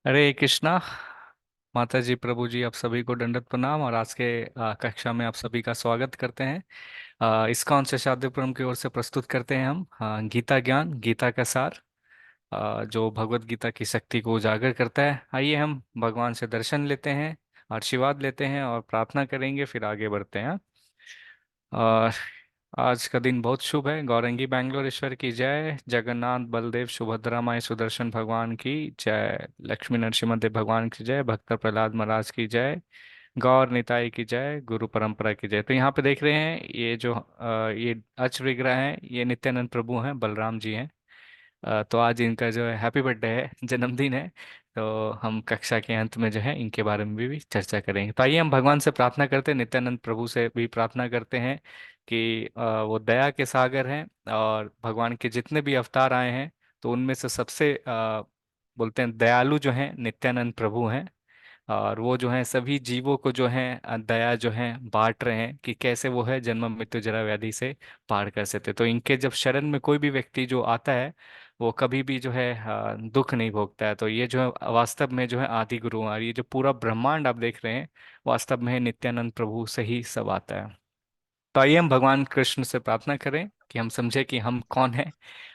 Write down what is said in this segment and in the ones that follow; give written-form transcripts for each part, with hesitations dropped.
हरे कृष्णा। माता जी, प्रभु जी, आप सभी को दंडवत प्रणाम। और आज के कक्षा में आप सभी का स्वागत करते हैं। इस्कॉन से शांतिपुरम की ओर से प्रस्तुत करते हैं हम गीता ज्ञान, गीता का सार, जो भगवत गीता की शक्ति को उजागर करता है। आइए हम भगवान से दर्शन लेते हैं, आशीर्वाद लेते हैं और प्रार्थना करेंगे, फिर आगे बढ़ते हैं। और आज का दिन बहुत शुभ है। गौरंगी बैंगलोर ईश्वर की जय, जगन्नाथ बलदेव सुभद्रा माई सुदर्शन भगवान की जय, लक्ष्मी नरसिम्हा भगवान की जय, भक्त प्रहलाद महाराज की जय, गौर निताई की जय, गुरु परंपरा की जय। तो यहाँ पे देख रहे हैं ये जो ये अच विग्रह है, ये नित्यानंद प्रभु हैं, बलराम जी हैं। तो आज इनका जो है हैप्पी बर्थडे है, जन्मदिन है। तो हम कक्षा के अंत में जो है इनके बारे में भी चर्चा करेंगे। तो आइए हम भगवान से प्रार्थना करते हैं, नित्यानंद प्रभु से भी प्रार्थना करते हैं कि वो दया के सागर हैं। और भगवान के जितने भी अवतार आए हैं, तो उनमें से सबसे बोलते हैं दयालु जो हैं नित्यानंद प्रभु हैं। और वो जो है सभी जीवों को जो है दया जो है बांट रहे हैं कि कैसे वो है जन्म मृत्यु जरा व्याधि से पार कर सकते। तो इनके जब शरण में कोई भी व्यक्ति जो आता है, वो कभी भी जो है दुख नहीं भोगता है। तो ये जो है वास्तव में जो है आदि गुरु हैं। और ये जो पूरा ब्रह्मांड आप देख रहे हैं, वास्तव में नित्यानंद प्रभु से ही सब आता है। तो आइए हम भगवान कृष्ण से प्रार्थना करें कि हम समझे कि हम कौन हैं,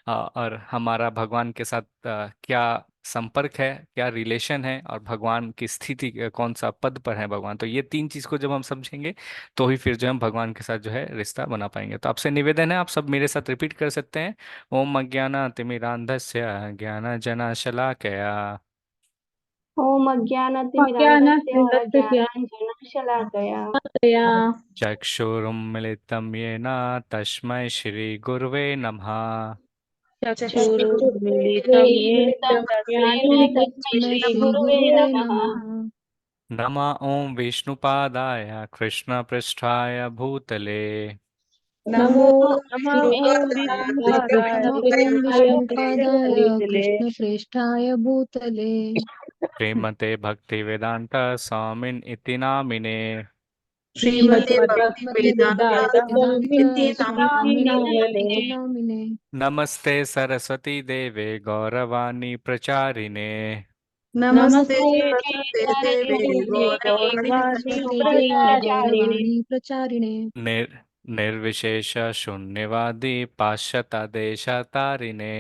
और हमारा भगवान के साथ क्या संपर्क है, क्या रिलेशन है, और भगवान की स्थिति कौन सा पद पर है भगवान। तो ये तीन चीज को जब हम समझेंगे, तो ही फिर जो हम भगवान के साथ जो है रिश्ता बना पाएंगे। तो आपसे निवेदन है, आप सब मेरे साथ रिपीट कर सकते हैं। ओम अज्ञानातिमिरान्धस्य ज्ञानांजनशलाकया ओम अज्ञानातिमिरान्धस्य अज्ञानतिमिरस्य ज्ञानाञ्जनशलाकया ज्ञानतया चक्षुरुन्मिलितं येन तस्मै श्रीगुर्वे नमः। चक्षुरुन्मीलितं येन चक्षुरुन्मीलितं तस्मै येन तस्मै श्रीगुरवे श्रीगुरुवे नमः। नमः। नमः ओं विष्णुपादाय कृष्णपृष्ठाय भूतले नमो नमो नमः ॐ विष्णुपादाय विष्णुपादाय नमः ॐ कृष्णाय विष्णुपादाय भूतले कृष्णप्रेष्ठाय भूतले श्रीमते भक्तिवेदांत स्वामिन् इति नामिने। श्रीमते श्रीमद् भक्तिवेदान्त भक्तिवेदान्त स्वामी स्वामिन् इति इति नामिने नामिने। नामिने। नमस्ते सरस्वती देवे गौरवाणी प्रचारिणे। नमस्ते नमस्ते सरस्वते देवे सरस्वती गौरवाणी गौरवाणी प्रचारिणे। सरस्वती देवे प्रचारिणे। गौरवाणी प्रचारिणे। निर् निर्विशेष शून्यवादी पाश्चात्य देशतारिणे।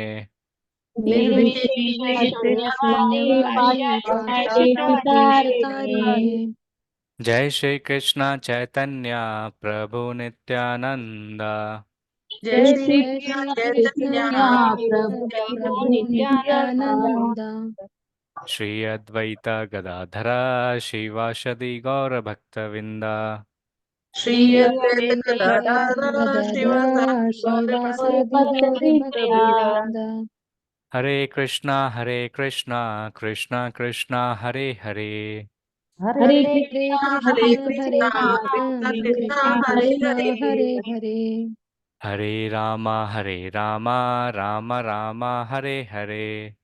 निर्विशेष निर्विशेष निर्विशेषशून्यवादी शून्यवादी शून्यवादी पाश्चात्य पाश्चात्यदेशतारिणे। पाश्चात्यदेशतारिणे। तारिणे। जय श्री कृष्ण चैतन्य प्रभु नित्यानंद। जय जय श्री श्री कृष्ण श्री कृष्ण चैतन्य चैतन्य प्रभु प्रभु प्रभु प्रभु नित्यानंद। नित्यानंद। नित्यानंद। श्री अद्वैत गदाधर श्रीवासदि गौर भक्तविंद। श्री श्री अद्वैत अद्वैत गदाधर गदाधर शिवासादि गौर श्रीवासादि भक्त गौर भक्तवृंद। वृंदा। हरे कृष्णा कृष्णा कृष्णा हरे हरे, हरे हरे कृष्ण कृष्णा हरे हरे कृष्ण कृष्णा कृष्ण कृष्णा कृष्णा कृष्ण हरे हरे हरे। हरे। हरे हरे राम राम राम हरे हरे।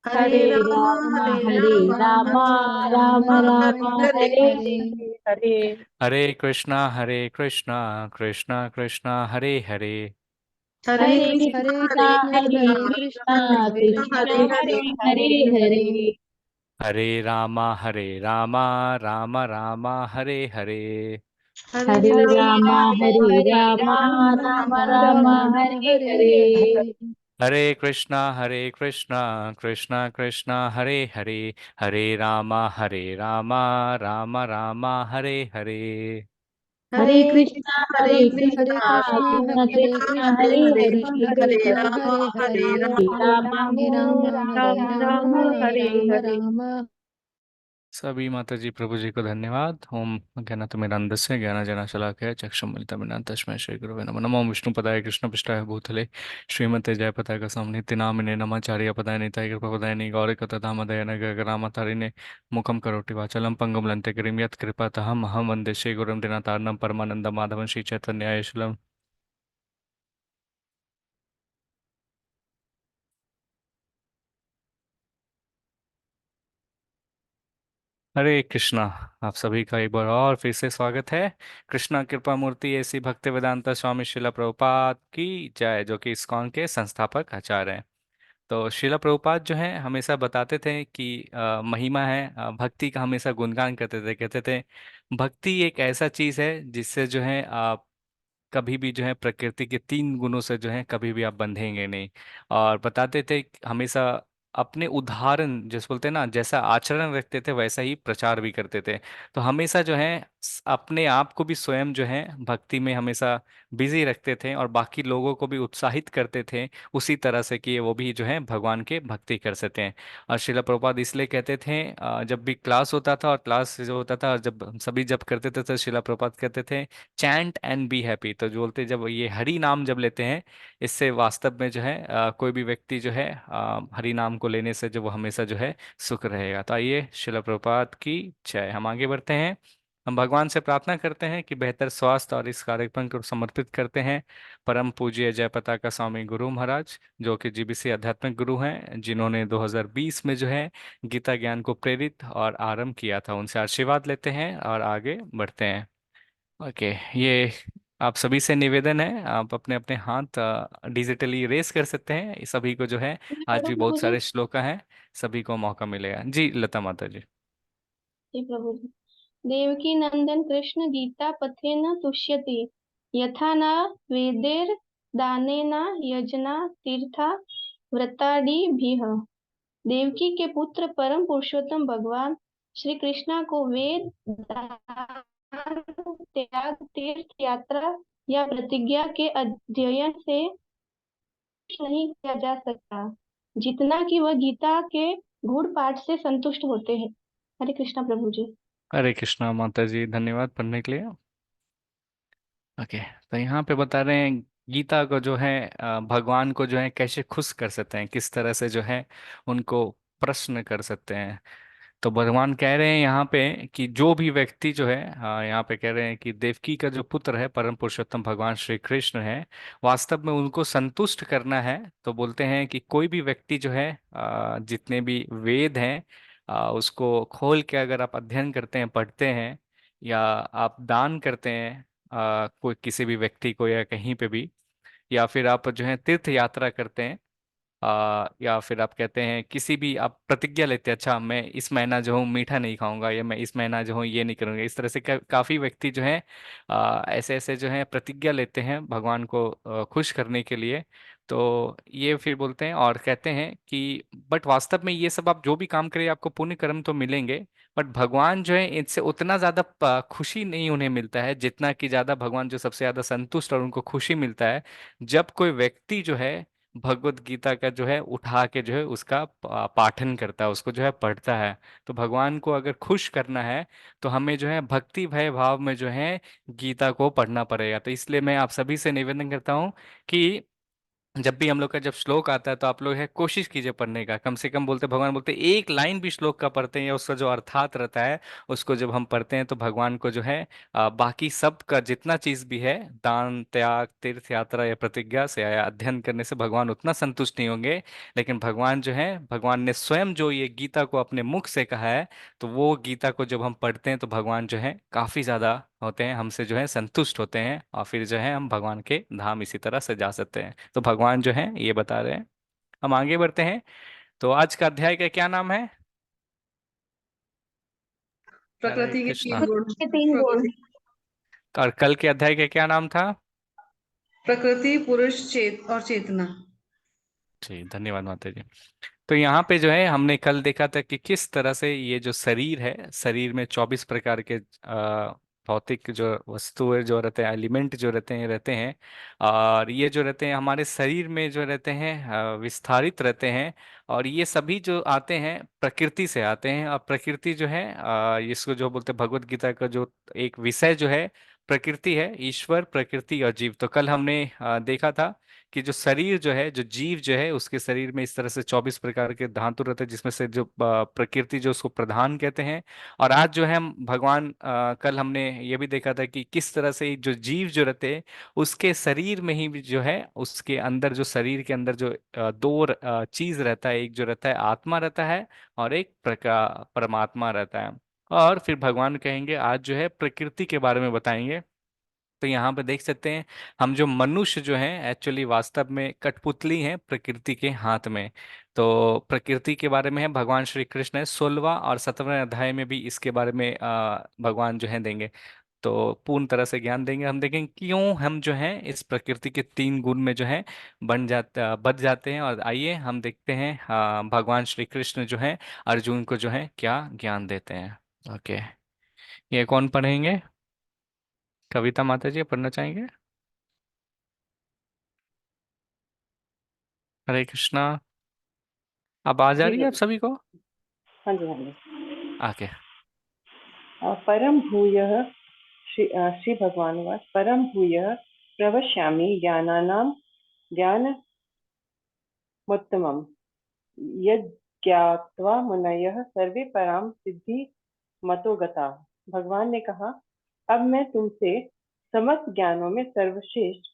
हरे हरे राम राम हरे हरे राम राम राम राम राम राम हरे हरे। हरे हरे हरे। हरे कृष्णा कृष्णा कृष्णा हरे हरे। हरे हरे कृष्णा कृष्णा हरे हरे कृष्णा कृष्णा कृष्णा कृष्णा कृष्णा हरे हरे। कृष्णा हरे हरे। हरे राम राम राम हरे हरे। हरे हरे राम राम हरे हरे राम राम राम राम राम राम हरे हरे हरे। हरे। हरे कृष्णा कृष्णा कृष्णा हरे हरे, हरे राम राम राम हरे हरे। हरे हरे कृष्णा कृष्णा हरे कृष्णा कृष्णा कृष्ण कृष्ण कृष्ण कृष्ण हरे हरे हरे। हरे। हरे हरे राम राम हरे हरे राम राम हरे राम राम हरे राम राम हरे हरे हरे। राम। सभी माता जी प्रभु जी को धन्यवाद। ओम ज्ञानतिमिरान्धस्य ज्ञानांजनशलाकया चक्षुरुन्मीलितं तस्मै श्रीगुरवे नमः। नमो विष्णुपदाय कृष्णपृष्ठाय भूतले श्रीमते जयपताका स्वामिने इति नामिने। नमाचार्य पदाय निताय कृपपदाय गौरकतधामदय नगररामतारिणे। मुखं करोति वाचालं पङ्गुं लन्ते गिरिं यत्कृपातहम् अहं वन्दे श्रीगुरुं दिनातार्णं परमानन्दं माधवं श्रीचैतन्यायशूलम्। हरे कृष्णा। आप सभी का एक बार और फिर से स्वागत है। कृष्णा कृपा मूर्ति ऐसी भक्ति वेदांता स्वामी शिला प्रभुपाद की जय, जो कि इस्कॉन के संस्थापक आचार्य हैं। तो श्रीला प्रभुपाद जो है हमेशा बताते थे कि महिमा है, भक्ति का हमेशा गुणगान करते थे, कहते थे भक्ति एक ऐसा चीज है जिससे जो है आप कभी भी जो है प्रकृति के तीन गुणों से जो है कभी भी आप बंधेंगे नहीं। और बताते थे कि हमेशा अपने उदाहरण जैसे बोलते हैं ना, जैसा आचरण रखते थे वैसा ही प्रचार भी करते थे। तो हमेशा जो है अपने आप को भी स्वयं जो है भक्ति में हमेशा बिजी रखते थे और बाकी लोगों को भी उत्साहित करते थे उसी तरह से कि वो भी जो है भगवान के भक्ति कर सकें। और श्रीला प्रभुपाद इसलिए कहते थे जब भी क्लास होता था और क्लास जो होता था और जब हम सभी जब करते थे तो श्रीला प्रभुपाद कहते थे चैंट एंड बी हैप्पी। तो जो बोलते जब ये हरि नाम जब लेते हैं, इससे वास्तव में जो है कोई भी व्यक्ति जो है हरि नाम को लेने से जो वो हमेशा जो है सुख रहेगा। तो आइए श्रील प्रभुपाद की जय। हम आगे बढ़ते हैं। हम भगवान से प्रार्थना करते हैं कि बेहतर स्वास्थ्य और इस कार्यक्रम को समर्पित करते हैं परम पूज्य जय पताका स्वामी गुरु महाराज, जो कि जीबीसी आध्यात्मिक गुरु हैं, जिन्होंने 2020 में जो है गीता ज्ञान को प्रेरित और आरंभ किया था। उनसे आशीर्वाद लेते हैं और आगे बढ़ते हैं। ओके, ये आप सभी से निवेदन है, आप अपने अपने हाथ डिजिटली रेस कर सकते हैं सभी को जो है। मैं आज पढ़ूं भी प्रभु बहुत जी? सारे श्लोक हैं, सभी को मौका मिलेगा। जी लता माता जी। जी प्रभु जी। देवकी नंदन कृष्ण गीता पथेन तुष्यति, यथा न वेदैर् दानेन यजना तीर्था व्रतादिभिः। देवकी के पुत्र परम पुरुषोत्तम भगवान श्री कृष्णा को वेद, दान, त्याग, तीर्थ यात्रा या प्रतिज्ञा के अध्ययन से नहीं किया जा सकता, जितना कि वह गीता के गूढ़ पाठ से संतुष्ट होते हैं। हरे कृष्णा प्रभु जी। हरे कृष्णा माता जी, धन्यवाद पढ़ने के लिए। ओके, तो यहाँ पे बता रहे हैं गीता को जो है भगवान को जो है कैसे खुश कर सकते हैं, किस तरह से जो है उनको प्रश्न कर सकते हैं। तो भगवान कह रहे हैं यहाँ पे कि जो भी व्यक्ति जो है यहाँ पे कह रहे हैं कि देवकी का जो पुत्र है परम पुरुषोत्तम भगवान श्री कृष्ण है, वास्तव में उनको संतुष्ट करना है। तो बोलते हैं कि कोई भी व्यक्ति जो है जितने भी वेद हैं उसको खोल के अगर आप अध्ययन करते हैं, पढ़ते हैं, या आप दान करते हैं कोई किसी भी व्यक्ति को या कहीं पे भी, या फिर आप जो है तीर्थ यात्रा करते हैं, या फिर आप कहते हैं किसी भी आप प्रतिज्ञा लेते हैं, अच्छा मैं इस महीना जो हूँ मीठा नहीं खाऊंगा, या मैं इस महीना जो हूँ ये नहीं करूंगा। इस तरह से काफी व्यक्ति जो है ऐसे ऐसे जो है प्रतिज्ञा लेते हैं भगवान को खुश करने के लिए। तो ये फिर बोलते हैं और कहते हैं कि बट वास्तव में ये सब आप जो भी काम करें आपको पुण्य कर्म तो मिलेंगे, बट भगवान जो है इनसे उतना ज्यादा खुशी नहीं उन्हें मिलता है जितना कि ज्यादा भगवान जो सबसे ज्यादा संतुष्ट और उनको खुशी मिलता है जब कोई व्यक्ति जो है भगवत गीता का जो है उठा के जो है उसका पाठन करता है, उसको जो है पढ़ता है। तो भगवान को अगर खुश करना है तो हमें जो है भक्ति भय भाव में जो है गीता को पढ़ना पड़ेगा। तो इसलिए मैं आप सभी से निवेदन करता हूँ कि जब भी हम लोग का जब श्लोक आता है तो आप लोग है कोशिश कीजिए पढ़ने का, कम से कम बोलते भगवान बोलते एक लाइन भी श्लोक का पढ़ते हैं या उसका जो अर्थात रहता है उसको जब हम पढ़ते हैं तो भगवान को जो है बाकी सब का जितना चीज भी है दान त्याग तीर्थ यात्रा या प्रतिज्ञा से या अध्ययन करने से भगवान उतना संतुष्ट नहीं होंगे। लेकिन भगवान जो है, भगवान ने स्वयं जो ये गीता को अपने मुख से कहा है, तो वो गीता को जब हम पढ़ते हैं तो भगवान जो है काफी ज्यादा होते हैं, हमसे जो है संतुष्ट होते हैं और फिर जो है हम भगवान के धाम इसी तरह से जा सकते हैं। तो भगवान जो है ये बता रहे हैं। हम आगे बढ़ते हैं। तो आज का अध्याय का क्या नाम है? हरे प्रकृति के कृष्णा। तीन गुण। के तीन गुण। और कल के अध्याय का क्या नाम था? प्रकृति, पुरुष, और चेतना। जी धन्यवाद माता जी। तो यहाँ पे जो है हमने कल देखा था कि किस तरह से ये जो शरीर है, शरीर में 24 प्रकार के भौतिक जो वस्तुएं जो रहते हैं, एलिमेंट जो रहते हैं, और ये जो रहते हैं हमारे शरीर में जो रहते हैं विस्तारित रहते हैं। और ये सभी जो आते हैं प्रकृति से आते हैं, और प्रकृति जो है इसको जो बोलते हैं भगवत गीता का जो एक विषय जो है प्रकृति है, ईश्वर प्रकृति और जीव। तो कल हमने देखा था कि जो शरीर जो है, जो जीव जो है, उसके शरीर में इस तरह से 24 प्रकार के धातु रहते हैं जिसमें से जो प्रकृति जो उसको प्रधान कहते हैं। और आज जो है हम भगवान कल हमने ये भी देखा था कि किस तरह से जो जीव जो रहते हैं उसके शरीर में ही जो है उसके अंदर जो शरीर के अंदर जो दो चीज रहता है, एक जो रहता है आत्मा रहता है और एक परमात्मा रहता है। और फिर भगवान कहेंगे आज जो है प्रकृति के बारे में बताएंगे तो यहाँ पे देख सकते हैं हम जो मनुष्य जो हैं एक्चुअली वास्तव में कठपुतली हैं प्रकृति के हाथ में। तो प्रकृति के बारे में है भगवान श्री कृष्ण है 16वां और 17वें अध्याय में भी इसके बारे में भगवान जो है देंगे। तो पूर्ण तरह से ज्ञान देंगे, हम देखेंगे क्यों हम जो है इस प्रकृति के 3 गुण में जो है बच जाते हैं। और आइए हम देखते हैं भगवान श्री कृष्ण जो है अर्जुन को जो है क्या ज्ञान देते हैं। ओके, ये कौन पढ़ेंगे? कविता माता जी पढ़ना चाहेंगे? हरे कृष्णा। अब आ जा जी रही है आप प्रभु। सभी को? हाँ जी, हाँ जी। आके। परम भूयः श्री भगवानुवाच परम भूयः प्रवक्ष्यामि ज्ञानानां ज्ञानमुत्तमम् यज्ञात्वा मुनयः सर्वे परां सिद्धिमतो गताः। भगवान ने कहा, अब मैं तुमसे समस्त ज्ञानों में सर्वश्रेष्ठ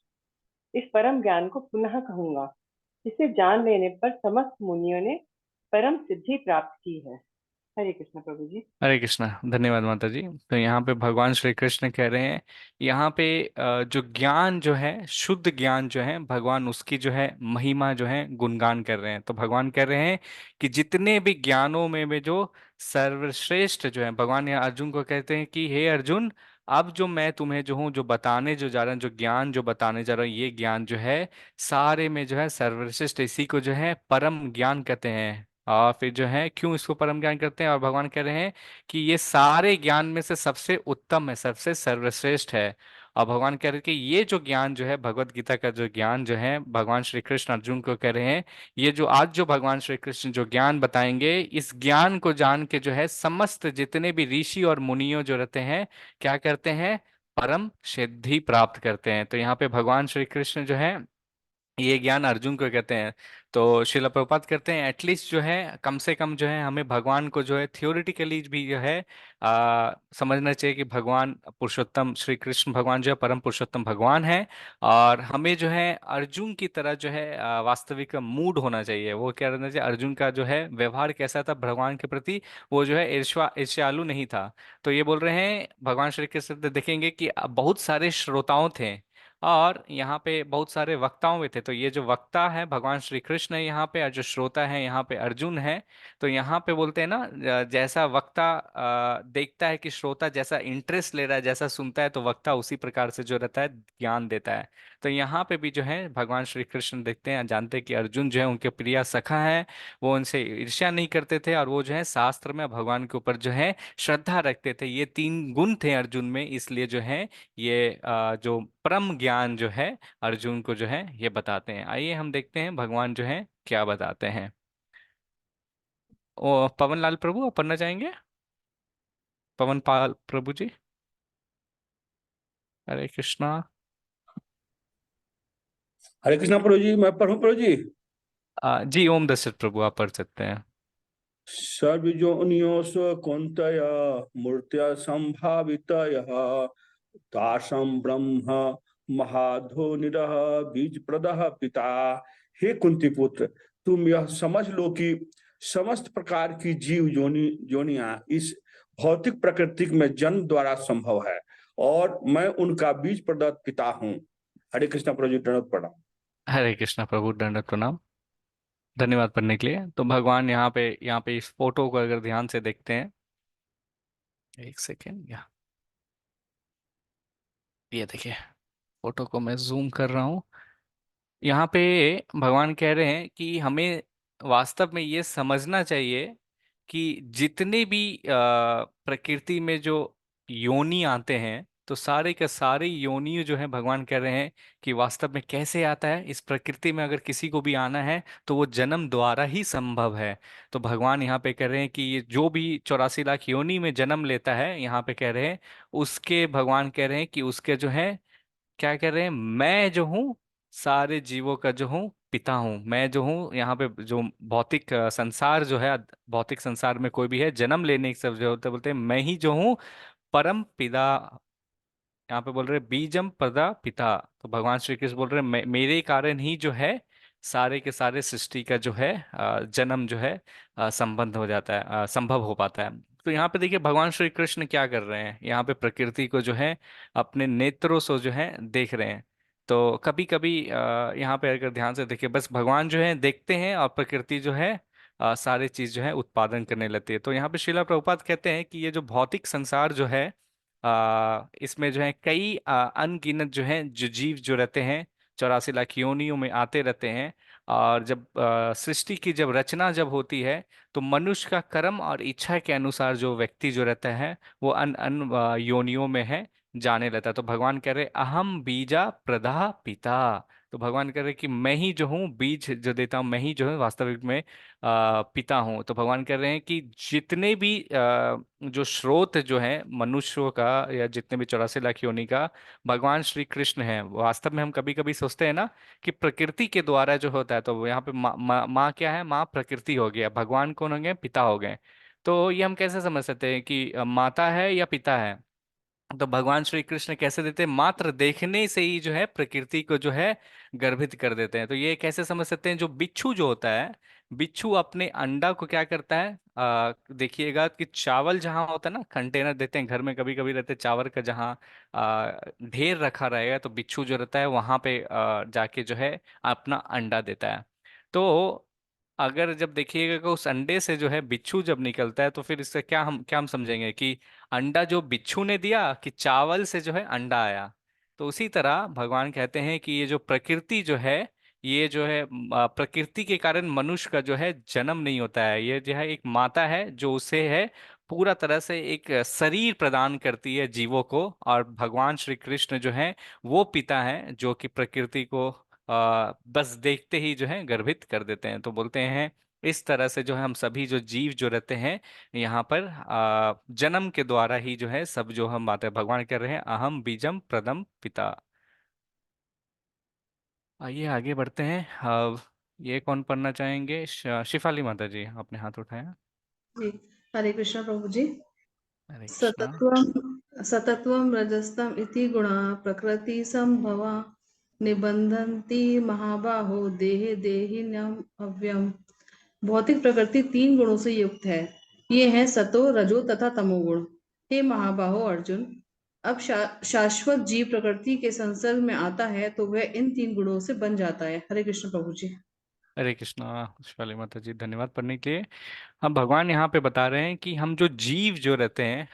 इस परम ज्ञान को पुनः कहूंगा, जिसे जान लेने पर समस्त मुनियों ने परम सिद्धि प्राप्त की है। हरे कृष्ण प्रभु जी। हरे कृष्णा, धन्यवाद माता जी। तो यहाँ पे भगवान श्री कृष्ण कह रहे हैं यहाँ पे जो ज्ञान जो है शुद्ध ज्ञान जो है भगवान उसकी जो है महिमा जो है गुणगान कर रहे हैं। तो भगवान कह रहे हैं कि जितने भी ज्ञानों में जो सर्वश्रेष्ठ जो है, भगवान यहाँ अर्जुन को कहते हैं कि हे अर्जुन, अब जो मैं तुम्हें जो हूँ जो बताने जो जा रहा हूँ, जो ज्ञान जो बताने जा रहा हूँ, ये ज्ञान जो है सारे में जो है सर्वश्रेष्ठ, इसी को जो है परम ज्ञान कहते हैं। और फिर जो है क्यों इसको परम ज्ञान करते हैं, और भगवान कह रहे हैं कि ये सारे ज्ञान में से सबसे उत्तम है, सबसे सर्वश्रेष्ठ है। और भगवान कह रहे हैं कि ये जो ज्ञान जो है भगवत गीता का जो ज्ञान जो है भगवान श्री कृष्ण अर्जुन को कह रहे हैं, ये जो आज जो भगवान श्री कृष्ण जो ज्ञान बताएंगे, इस ज्ञान को जान के जो है समस्त जितने भी ऋषि और मुनियों जो रहते हैं क्या करते हैं, परम सिद्धि प्राप्त करते हैं। तो यहाँ पे भगवान श्री कृष्ण जो है ये ज्ञान अर्जुन को कहते हैं। तो शिला प्रभुपाद कहते हैं एटलीस्ट जो है कम से कम जो है हमें भगवान को जो है थियोरिटिकली भी जो है समझना चाहिए कि भगवान पुरुषोत्तम श्री कृष्ण भगवान जो है परम पुरुषोत्तम भगवान है। और हमें जो है अर्जुन की तरह जो है वास्तविक मूड होना चाहिए। वो क्या रहना चाहिए, अर्जुन का जो है व्यवहार कैसा था भगवान के प्रति, वो जो है ईर्ष्यालु नहीं था। तो ये बोल रहे हैं भगवान श्री कृष्ण, देखेंगे कि बहुत सारे श्रोताओं थे और यहाँ पे बहुत सारे वक्ताओं में थे। तो ये जो वक्ता है भगवान श्री कृष्ण है यहाँ पे, और जो श्रोता है यहाँ पे अर्जुन है। तो यहाँ पे बोलते हैं ना जैसा वक्ता देखता है कि श्रोता जैसा इंटरेस्ट ले रहा है, जैसा सुनता है, तो वक्ता उसी प्रकार से जो रहता है ज्ञान देता है। तो यहाँ पे भी जो है भगवान श्री कृष्ण देखते हैं, जानते हैं कि अर्जुन जो है उनके प्रिय सखा है, वो उनसे ईर्ष्या नहीं करते थे, और वो जो है शास्त्र में भगवान के ऊपर जो है श्रद्धा रखते थे। ये 3 गुण थे अर्जुन में, इसलिए जो है ये जो परम ज्ञान जो है अर्जुन को जो है ये बताते हैं। आइए हम देखते हैं भगवान जो है क्या बताते हैं। ओ पवन लाल प्रभु आप पढ़ना चाहेंगे? पवन पाल प्रभु जी। हरे कृष्णा। हरे कृष्णा प्रभु जी, मैं पढ़ूं प्रभु जी? जी ओम दशरथ प्रभु आप पढ़ सकते हैं। सर्वजोनियोष कौन्तेय मूर्त्या संभावितयः तासं ब्रह्म महाधोनिरः बीजप्रदः पिता। हे कुंती पुत्र, तुम यह समझ लो कि समस्त प्रकार की जीव जोनियां इस भौतिक प्रकृति में जन्म द्वारा संभव है, और मैं उनका बीज प्रदत्त पिता हूँ। हरे कृष्णा प्रभु जी, दंडवत प्रणाम। हरे कृष्णा प्रभु, दंडवत प्रणाम। धन्यवाद पढ़ने के लिए। तो भगवान यहाँ पे इस फोटो को अगर ध्यान से देखते हैं, एक सेकेंड, ये देखिए फोटो को मैं जूम कर रहा हूँ। यहाँ पे भगवान कह रहे हैं कि हमें वास्तव में ये समझना चाहिए कि जितने भी प्रकृति में जो योनि आते हैं, तो सारे के सारे योनि जो है भगवान कह रहे हैं कि वास्तव में कैसे आता है इस प्रकृति में, अगर किसी को भी आना है तो वो जन्म द्वारा ही संभव है। तो भगवान यहाँ पे कह रहे हैं कि ये जो भी 84 लाख योनि में जन्म लेता है, यहाँ पे कह रहे हैं उसके, भगवान कह रहे हैं कि उसके जो है क्या कह रहे हैं, मैं जो हूँ सारे जीवों का जो हूँ पिता हूँ। मैं जो हूँ यहाँ पे जो भौतिक संसार जो है, भौतिक संसार में कोई भी है जन्म लेने के सब जो होते बोलते हैं मैं ही जो हूँ परम पिता। यहाँ पे बोल रहे हैं बीजम पदा पिता। तो भगवान श्री कृष्ण बोल रहे हैं मेरे कारण ही जो है सारे के सारे सृष्टि का जो है जन्म जो है संबंध हो जाता है, संभव हो पाता है। तो यहाँ पे देखिए भगवान श्री कृष्ण क्या कर रहे हैं, यहाँ पे प्रकृति को जो है अपने नेत्रों से जो है देख रहे हैं। तो कभी कभी यहाँ पे अगर ध्यान से देखिए, बस भगवान जो है देखते हैं और प्रकृति जो है सारी चीज जो है उत्पादन करने लगती है। तो यहाँ पे श्रीला प्रभुपाद कहते हैं कि ये जो भौतिक संसार जो है, इसमें जो है कई अनगिनत जो है जो जीव जो रहते हैं 84 लाख योनियों में आते रहते हैं। और जब सृष्टि की जब रचना जब होती है, तो मनुष्य का कर्म और इच्छा के अनुसार जो व्यक्ति जो रहता है वो अन अन योनियों में है जाने लगता है। तो भगवान कह रहे अहम बीजा प्रदा पिता। तो भगवान कह रहे कि मैं ही जो हूँ बीज जो देता हूँ, मैं ही जो है वास्तविक में पिता हूँ। तो भगवान कह रहे हैं कि जितने भी जो स्रोत जो है मनुष्यों का, या जितने भी 84 लाख योनि का, भगवान श्री कृष्ण है। वास्तव में हम कभी कभी सोचते हैं ना कि प्रकृति के द्वारा जो होता है, तो यहाँ पे माँ क्या है, माँ प्रकृति हो गया, भगवान कौन हो गए, पिता हो गए। तो ये हम कैसे समझ सकते हैं कि माता है या पिता है। तो भगवान श्री कृष्ण कैसे देते हैं, मात्र देखने से ही जो है प्रकृति को जो है गर्भित कर देते हैं। तो ये कैसे समझ सकते हैं, जो बिच्छू जो होता है, बिच्छू अपने अंडा को क्या करता है, देखिएगा कि चावल जहां होता है ना, कंटेनर देते हैं घर में, कभी कभी रहते हैं चावल का, जहां ढेर रखा रहेगा, तो बिच्छू जो रहता है वहां पे जाके जो है अपना अंडा देता है। तो अगर जब देखिएगा कि उस अंडे से जो है बिच्छू जब निकलता है, तो फिर इससे क्या हम समझेंगे कि अंडा जो बिच्छू ने दिया, कि चावल से जो है अंडा आया। तो उसी तरह भगवान कहते हैं कि ये जो प्रकृति जो है, ये जो है प्रकृति के कारण मनुष्य का जो है जन्म नहीं होता है। ये जो है एक माता है जो उसे है पूरा तरह से एक शरीर प्रदान करती है जीवों को, और भगवान श्री कृष्ण जो है वो पिता है जो कि प्रकृति को बस देखते ही जो है गर्भित कर देते हैं। तो बोलते हैं इस तरह से जो है हम सभी जो जीव जो रहते हैं यहाँ पर जन्म के द्वारा ही जो है सब जो हम बातें भगवान कर रहे हैं, अहम बीजम प्रदम पिता। आइए आगे बढ़ते हैं। अब ये कौन पढ़ना चाहेंगे, शिफाली माता जी आपने हाथ उठाया। जी, हरे कृष्ण प्रभु जी। हरे कृष्णा। सतत्वं सतत्वं रजस्तम इति गुणा प्रकृति संभवा निबंधन्ति महाबाहो देहे देहिनम् अव्ययम्। भौतिक प्रकृति तीन गुणों से युक्त है। ये हैं सतो, रजो तथा तमोगुण। हे महाबाहो अर्जुन, अब शाश्वत जीव प्रकृति के संसर्ग में आता है तो वह इन तीन गुणों से बन जाता है। हरे कृष्ण प्रभु जी। हरे कृष्णा शिफाली माता जी, धन्यवाद पढ़ने के लिए। हम भगवान यहाँ पे बता रहे हैं कि हम जो जीव जो रहते हैं,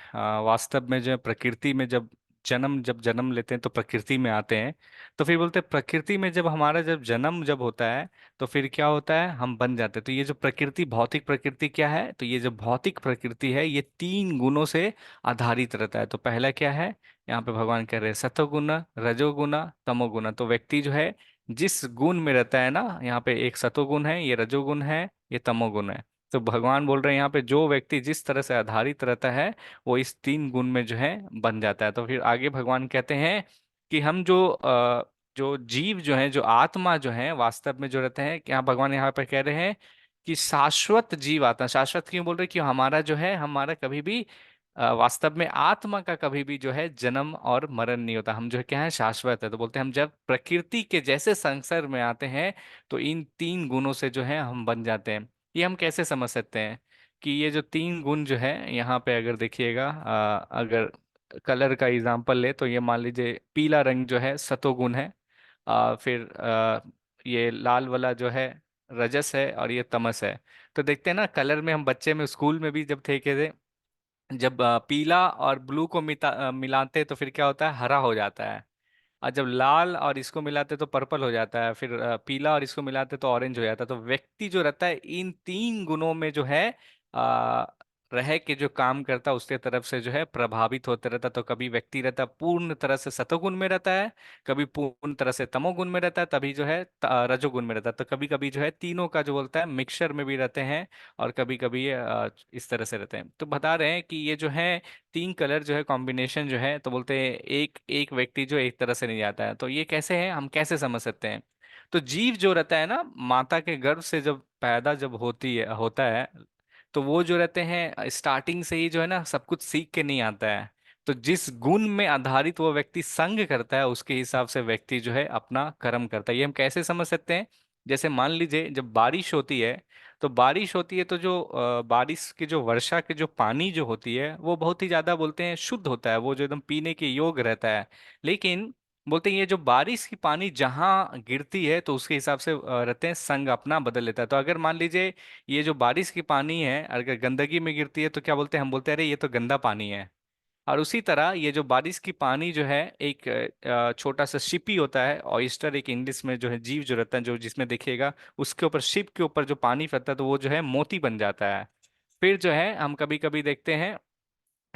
वास्तव में जो है प्रकृति में जब जन्म लेते हैं तो प्रकृति में आते हैं। तो फिर बोलते हैं प्रकृति में जब हमारा जब जन्म जब होता है, तो फिर क्या होता है, हम बन जाते हैं। तो ये जो प्रकृति, भौतिक प्रकृति क्या है, तो ये जो भौतिक प्रकृति है ये तीन गुणों से आधारित रहता है। तो पहला क्या है, यहाँ पे भगवान कह रहे हैं सतोगुण, रजोगुण, तमोगुण। तो व्यक्ति जो है जिस गुण में रहता है ना, यहाँ पे एक सतोगुण है, ये रजोगुण है, ये तमोगुण है। तो भगवान बोल रहे हैं यहाँ पे जो व्यक्ति जिस तरह से आधारित रहता है वो इस तीन गुण में जो है बन जाता है। तो फिर आगे भगवान कहते हैं कि हम जो जीव जो है, जो आत्मा जो है वास्तव में जो रहते हैं, क्या भगवान यहाँ पे कह रहे हैं कि शाश्वत जीव आत्मा। शाश्वत क्यों बोल रहे हैं, कि हमारा जो है, हमारा कभी भी वास्तव में आत्मा का कभी भी जो है जन्म और मरण नहीं होता। हम जो है क्या है, शाश्वत है। तो बोलते हैं हम जब प्रकृति के जैसे संसर्ग में आते हैं तो इन तीन गुणों से जो है हम बन जाते हैं। ये हम कैसे समझ सकते हैं कि ये जो तीन गुण जो है, यहाँ पे अगर देखिएगा, अगर कलर का एग्जांपल ले तो ये मान लीजिए पीला रंग जो है सतोगुण है, फिर ये लाल वाला जो है रजस है, और ये तमस है। तो देखते हैं ना कलर में, हम बच्चे में स्कूल में भी जब थे के थे, जब पीला और ब्लू को मिलाते तो फिर क्या होता है, हरा हो जाता है। और जब लाल और इसको मिलाते तो पर्पल हो जाता है, फिर पीला और इसको मिलाते तो ऑरेंज हो जाता है। तो व्यक्ति जो रहता है इन तीन गुणों में जो है आ, रह के जो काम करता है उसके तरफ से जो है प्रभावित होते रहता है। तो कभी व्यक्ति रहता है पूर्ण तरह से सतोगुण में रहता है, कभी पूर्ण तरह से तमोगुण में रहता है, तभी जो है रजोगुण में रहता है। तो कभी कभी जो है तीनों का जो बोलता है मिक्सचर में भी रहते हैं, और कभी कभी ये इस तरह से रहते हैं। तो बता रहे हैं कि ये जो है तीन कलर जो है कॉम्बिनेशन जो है, तो बोलते हैं एक एक व्यक्ति जो एक तरह से नहीं जाता है। तो ये कैसे है, हम कैसे समझ सकते हैं। तो जीव जो रहता है ना, माता के गर्भ से जब पैदा जब होता है, तो वो जो रहते हैं स्टार्टिंग से ही जो है ना सब कुछ सीख के नहीं आता है। तो जिस गुण में आधारित वो व्यक्ति संग करता है उसके हिसाब से व्यक्ति जो है अपना कर्म करता है। ये हम कैसे समझ सकते हैं जैसे मान लीजिए जब बारिश होती है, तो बारिश होती है तो जो बारिश के जो वर्षा के जो पानी जो होती है वो बहुत ही ज्यादा बोलते हैं शुद्ध होता है, वो जो एकदम पीने के योग्य रहता है। लेकिन बोलते हैं ये जो बारिश की पानी जहाँ गिरती है तो उसके हिसाब से रहते हैं संग अपना बदल लेता है। तो अगर मान लीजिए ये जो बारिश की पानी है अगर गंदगी में गिरती है तो क्या बोलते हैं, हम बोलते हैं अरे ये तो गंदा पानी है। और उसी तरह ये जो बारिश की पानी जो है एक छोटा सा शिप ही होता है, ऑयस्टर एक इंग्लिश में जो है जीव जो रहता है, जो जिसमें देखिएगा उसके ऊपर शिप के ऊपर जो पानी फैलता है तो वो जो है मोती बन जाता है। फिर जो है हम कभी कभी देखते हैं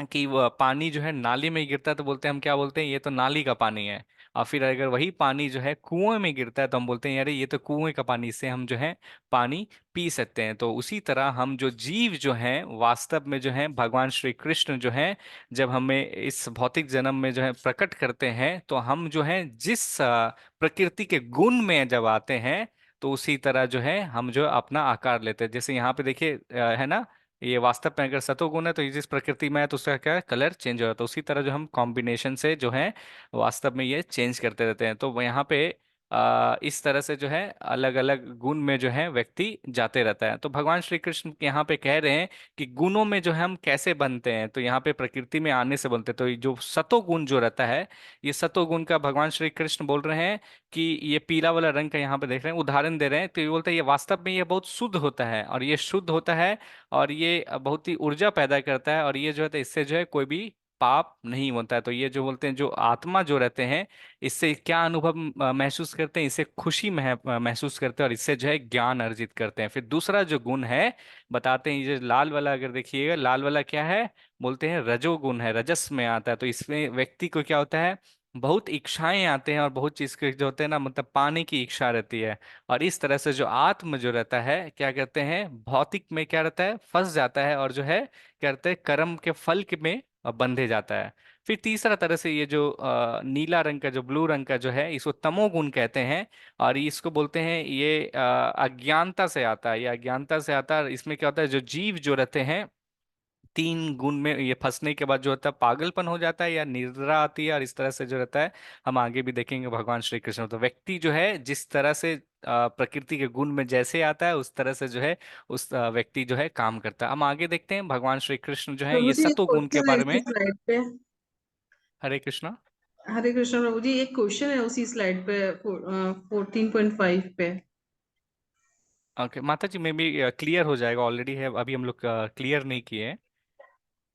कि वो पानी जो है नाली में गिरता है तो बोलते हैं, हम क्या बोलते हैं, ये तो नाली का पानी है। और फिर अगर वही पानी जो है कुएं में गिरता है तो हम बोलते हैं अरे ये तो कुएं का पानी, इससे हम जो है पानी पी सकते हैं। तो उसी तरह हम जो जीव जो हैं वास्तव में जो है भगवान श्री कृष्ण जो है जब हमें इस भौतिक जन्म में जो है प्रकट करते हैं तो हम जो है जिस प्रकृति के गुण में जब आते हैं तो उसी तरह जो है हम जो अपना आकार लेते हैं। जैसे यहाँ पे देखिए है ना, ये वास्तव में अगर सतोगुण है तो ये जिस प्रकृति में है तो उसका क्या है कलर चेंज हो जाता है। उसी तरह जो हम कॉम्बिनेशन से जो है वास्तव में ये चेंज करते रहते हैं। तो वो यहाँ पे इस तरह से जो है अलग अलग गुण में जो है व्यक्ति जाते रहता है। तो भगवान श्री कृष्ण यहाँ पे कह रहे हैं कि गुणों में जो है हम कैसे बनते हैं, तो यहाँ पे प्रकृति में आने से बनते हैं। तो ये जो सतोगुण जो रहता है, ये सतोगुण का भगवान श्री कृष्ण बोल रहे हैं कि ये पीला वाला रंग का यहाँ पे देख रहे हैं उदाहरण दे रहे हैं, तो ये बोलते हैं ये वास्तव में ये बहुत शुद्ध होता है और ये शुद्ध होता है और ये बहुत ही ऊर्जा पैदा करता है और ये जो है तो इससे जो है कोई भी पाप नहीं होता है। तो ये जो बोलते हैं जो आत्मा जो रहते हैं इससे क्या अनुभव महसूस करते हैं, इससे खुशी महसूस करते हैं और इससे जो है ज्ञान अर्जित करते हैं। फिर दूसरा जो गुण है बताते हैं, ये जो लाल वाला अगर देखिएगा, लाल वाला क्या है, बोलते हैं रजोगुण है, रजस में आता है। तो इसमें व्यक्ति को क्या होता है, बहुत इच्छाएं आते हैं और बहुत चीज के जो होते हैं ना, मतलब पाने की इच्छा रहती है। और इस तरह से जो आत्म जो रहता है क्या कहते हैं भौतिक में क्या रहता है फंस जाता है और जो है क्या कहते हैं कर्म के फल के में बंधे जाता है। फिर तीसरा तरह से ये जो नीला रंग का जो ब्लू रंग का जो है इसको तमोगुण कहते हैं। और इसको बोलते हैं ये अज्ञानता से आता है, ये अज्ञानता से आता है। इसमें क्या होता है जो जीव जो रहते हैं तीन गुण में ये फंसने के बाद जो होता है पागलपन हो जाता है या निद्रा आती है, और इस तरह से जो रहता है हम आगे भी देखेंगे भगवान श्री कृष्ण। तो व्यक्ति जो है जिस तरह से प्रकृति के गुण में जैसे आता है उस तरह से जो है उस व्यक्ति जो है काम करता है। हम आगे देखते हैं भगवान श्री कृष्ण जो है प्रभु ये जी एक सतो गुण के क्वेश्चन है बारे इसी में। स्लाइड पे। हरे कृष्णा। हरे कृष्ण प्रभु जी, एक क्वेश्चन है उसी स्लाइड पे 14.5 पे। ओके माता जी, में भी क्लियर हो जाएगा, ऑलरेडी है, अभी हम लोग क्लियर नहीं किए हैं।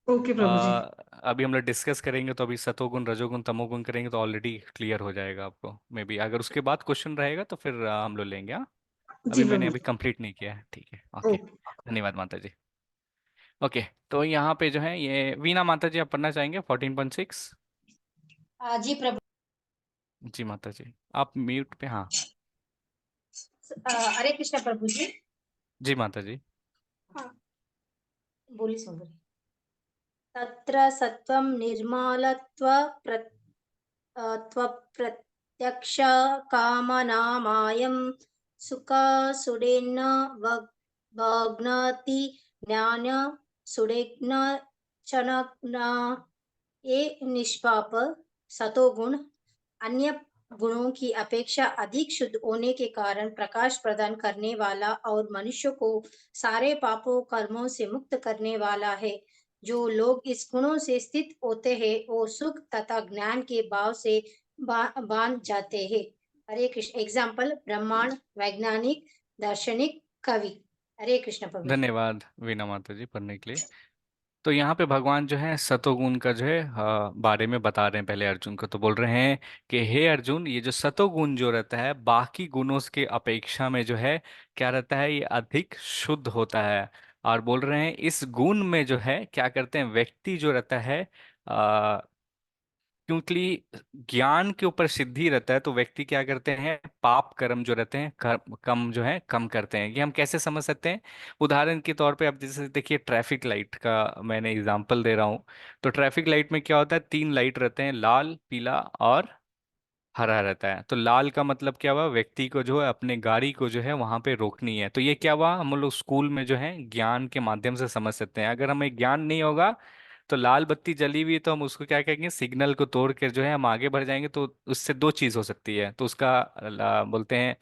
ओके अ, प्रभु जी। अभी हम लोग डिस्कस करेंगे तो अभी सतोगुण रजोगुण तमोगुण करेंगे तो ऑलरेडी क्लियर हो जाएगा आपको। मे बी अगर उसके बाद क्वेश्चन रहेगा तो फिर हम लोग लेंगे, हाँ। जी अभी मैंने प्रभु अभी जी। कंप्लीट नहीं किया है, ठीक है, ओके। ओके। धन्यवाद माता जी। ओके, तो यहाँ पे जो है ये वीणा माता जी आप पढ़ना चाहेंगे 14.6। जी प्रभु। जी माता जी आप म्यूट पे, हाँ। हरे कृष्ण प्रभु जी। जी माता जी। हाँ, बोली सुन रही। तत्र सत्वं निर्मलत्व प्रत्यक्ष कामनामायं सुख सुडेन भग्नति ज्ञान सुडेग्न चनग्ना। ये निष्पाप सतोगुण अन्य गुणों की अपेक्षा अधिक शुद्ध होने के कारण प्रकाश प्रदान करने वाला और मनुष्य को सारे पापों कर्मों से मुक्त करने वाला है। जो लोग इस गुणों से स्थित होते हैं वो सुख तथा ज्ञान के भाव से बांध जाते हैं। हरे कृष्ण। एग्जाम्पल ब्रह्मांड, वैज्ञानिक, दार्शनिक, कवि। हरे कृष्ण प्रभु जी। धन्यवाद वीणा माता जी पढ़ने के लिए। तो यहाँ पे भगवान जो है सतोगुण का जो है बारे में बता रहे हैं पहले अर्जुन को। तो बोल रहे हैं कि हे अर्जुन, ये जो सतोगुण जो रहता है बाकी गुणों के अपेक्षा में जो है क्या रहता है, ये अधिक शुद्ध होता है। और बोल रहे हैं इस गुण में जो है क्या करते हैं व्यक्ति जो रहता है क्योंकि ज्ञान के ऊपर सिद्धि रहता है तो व्यक्ति क्या करते हैं पाप कर्म जो रहते हैं कम जो है कम करते हैं। ये हम कैसे समझ सकते हैं, उदाहरण के तौर पे आप जैसे देखिए ट्रैफिक लाइट का मैंने एग्जांपल दे रहा हूँ। तो ट्रैफिक लाइट में क्या होता है, तीन लाइट रहते हैं, लाल पीला और हरा रहता है। तो लाल का मतलब क्या हुआ, व्यक्ति को जो है अपने गाड़ी को जो है वहां पे रोकनी है। तो ये क्या हुआ, हम लोग स्कूल में जो है ज्ञान के माध्यम से समझ सकते हैं। अगर हमें ज्ञान नहीं होगा तो लाल बत्ती जली हुई है तो हम उसको क्या कहेंगे, सिग्नल को तोड़ कर जो है हम आगे बढ़ जाएंगे। तो उससे दो चीज हो सकती है, तो उसका बोलते हैं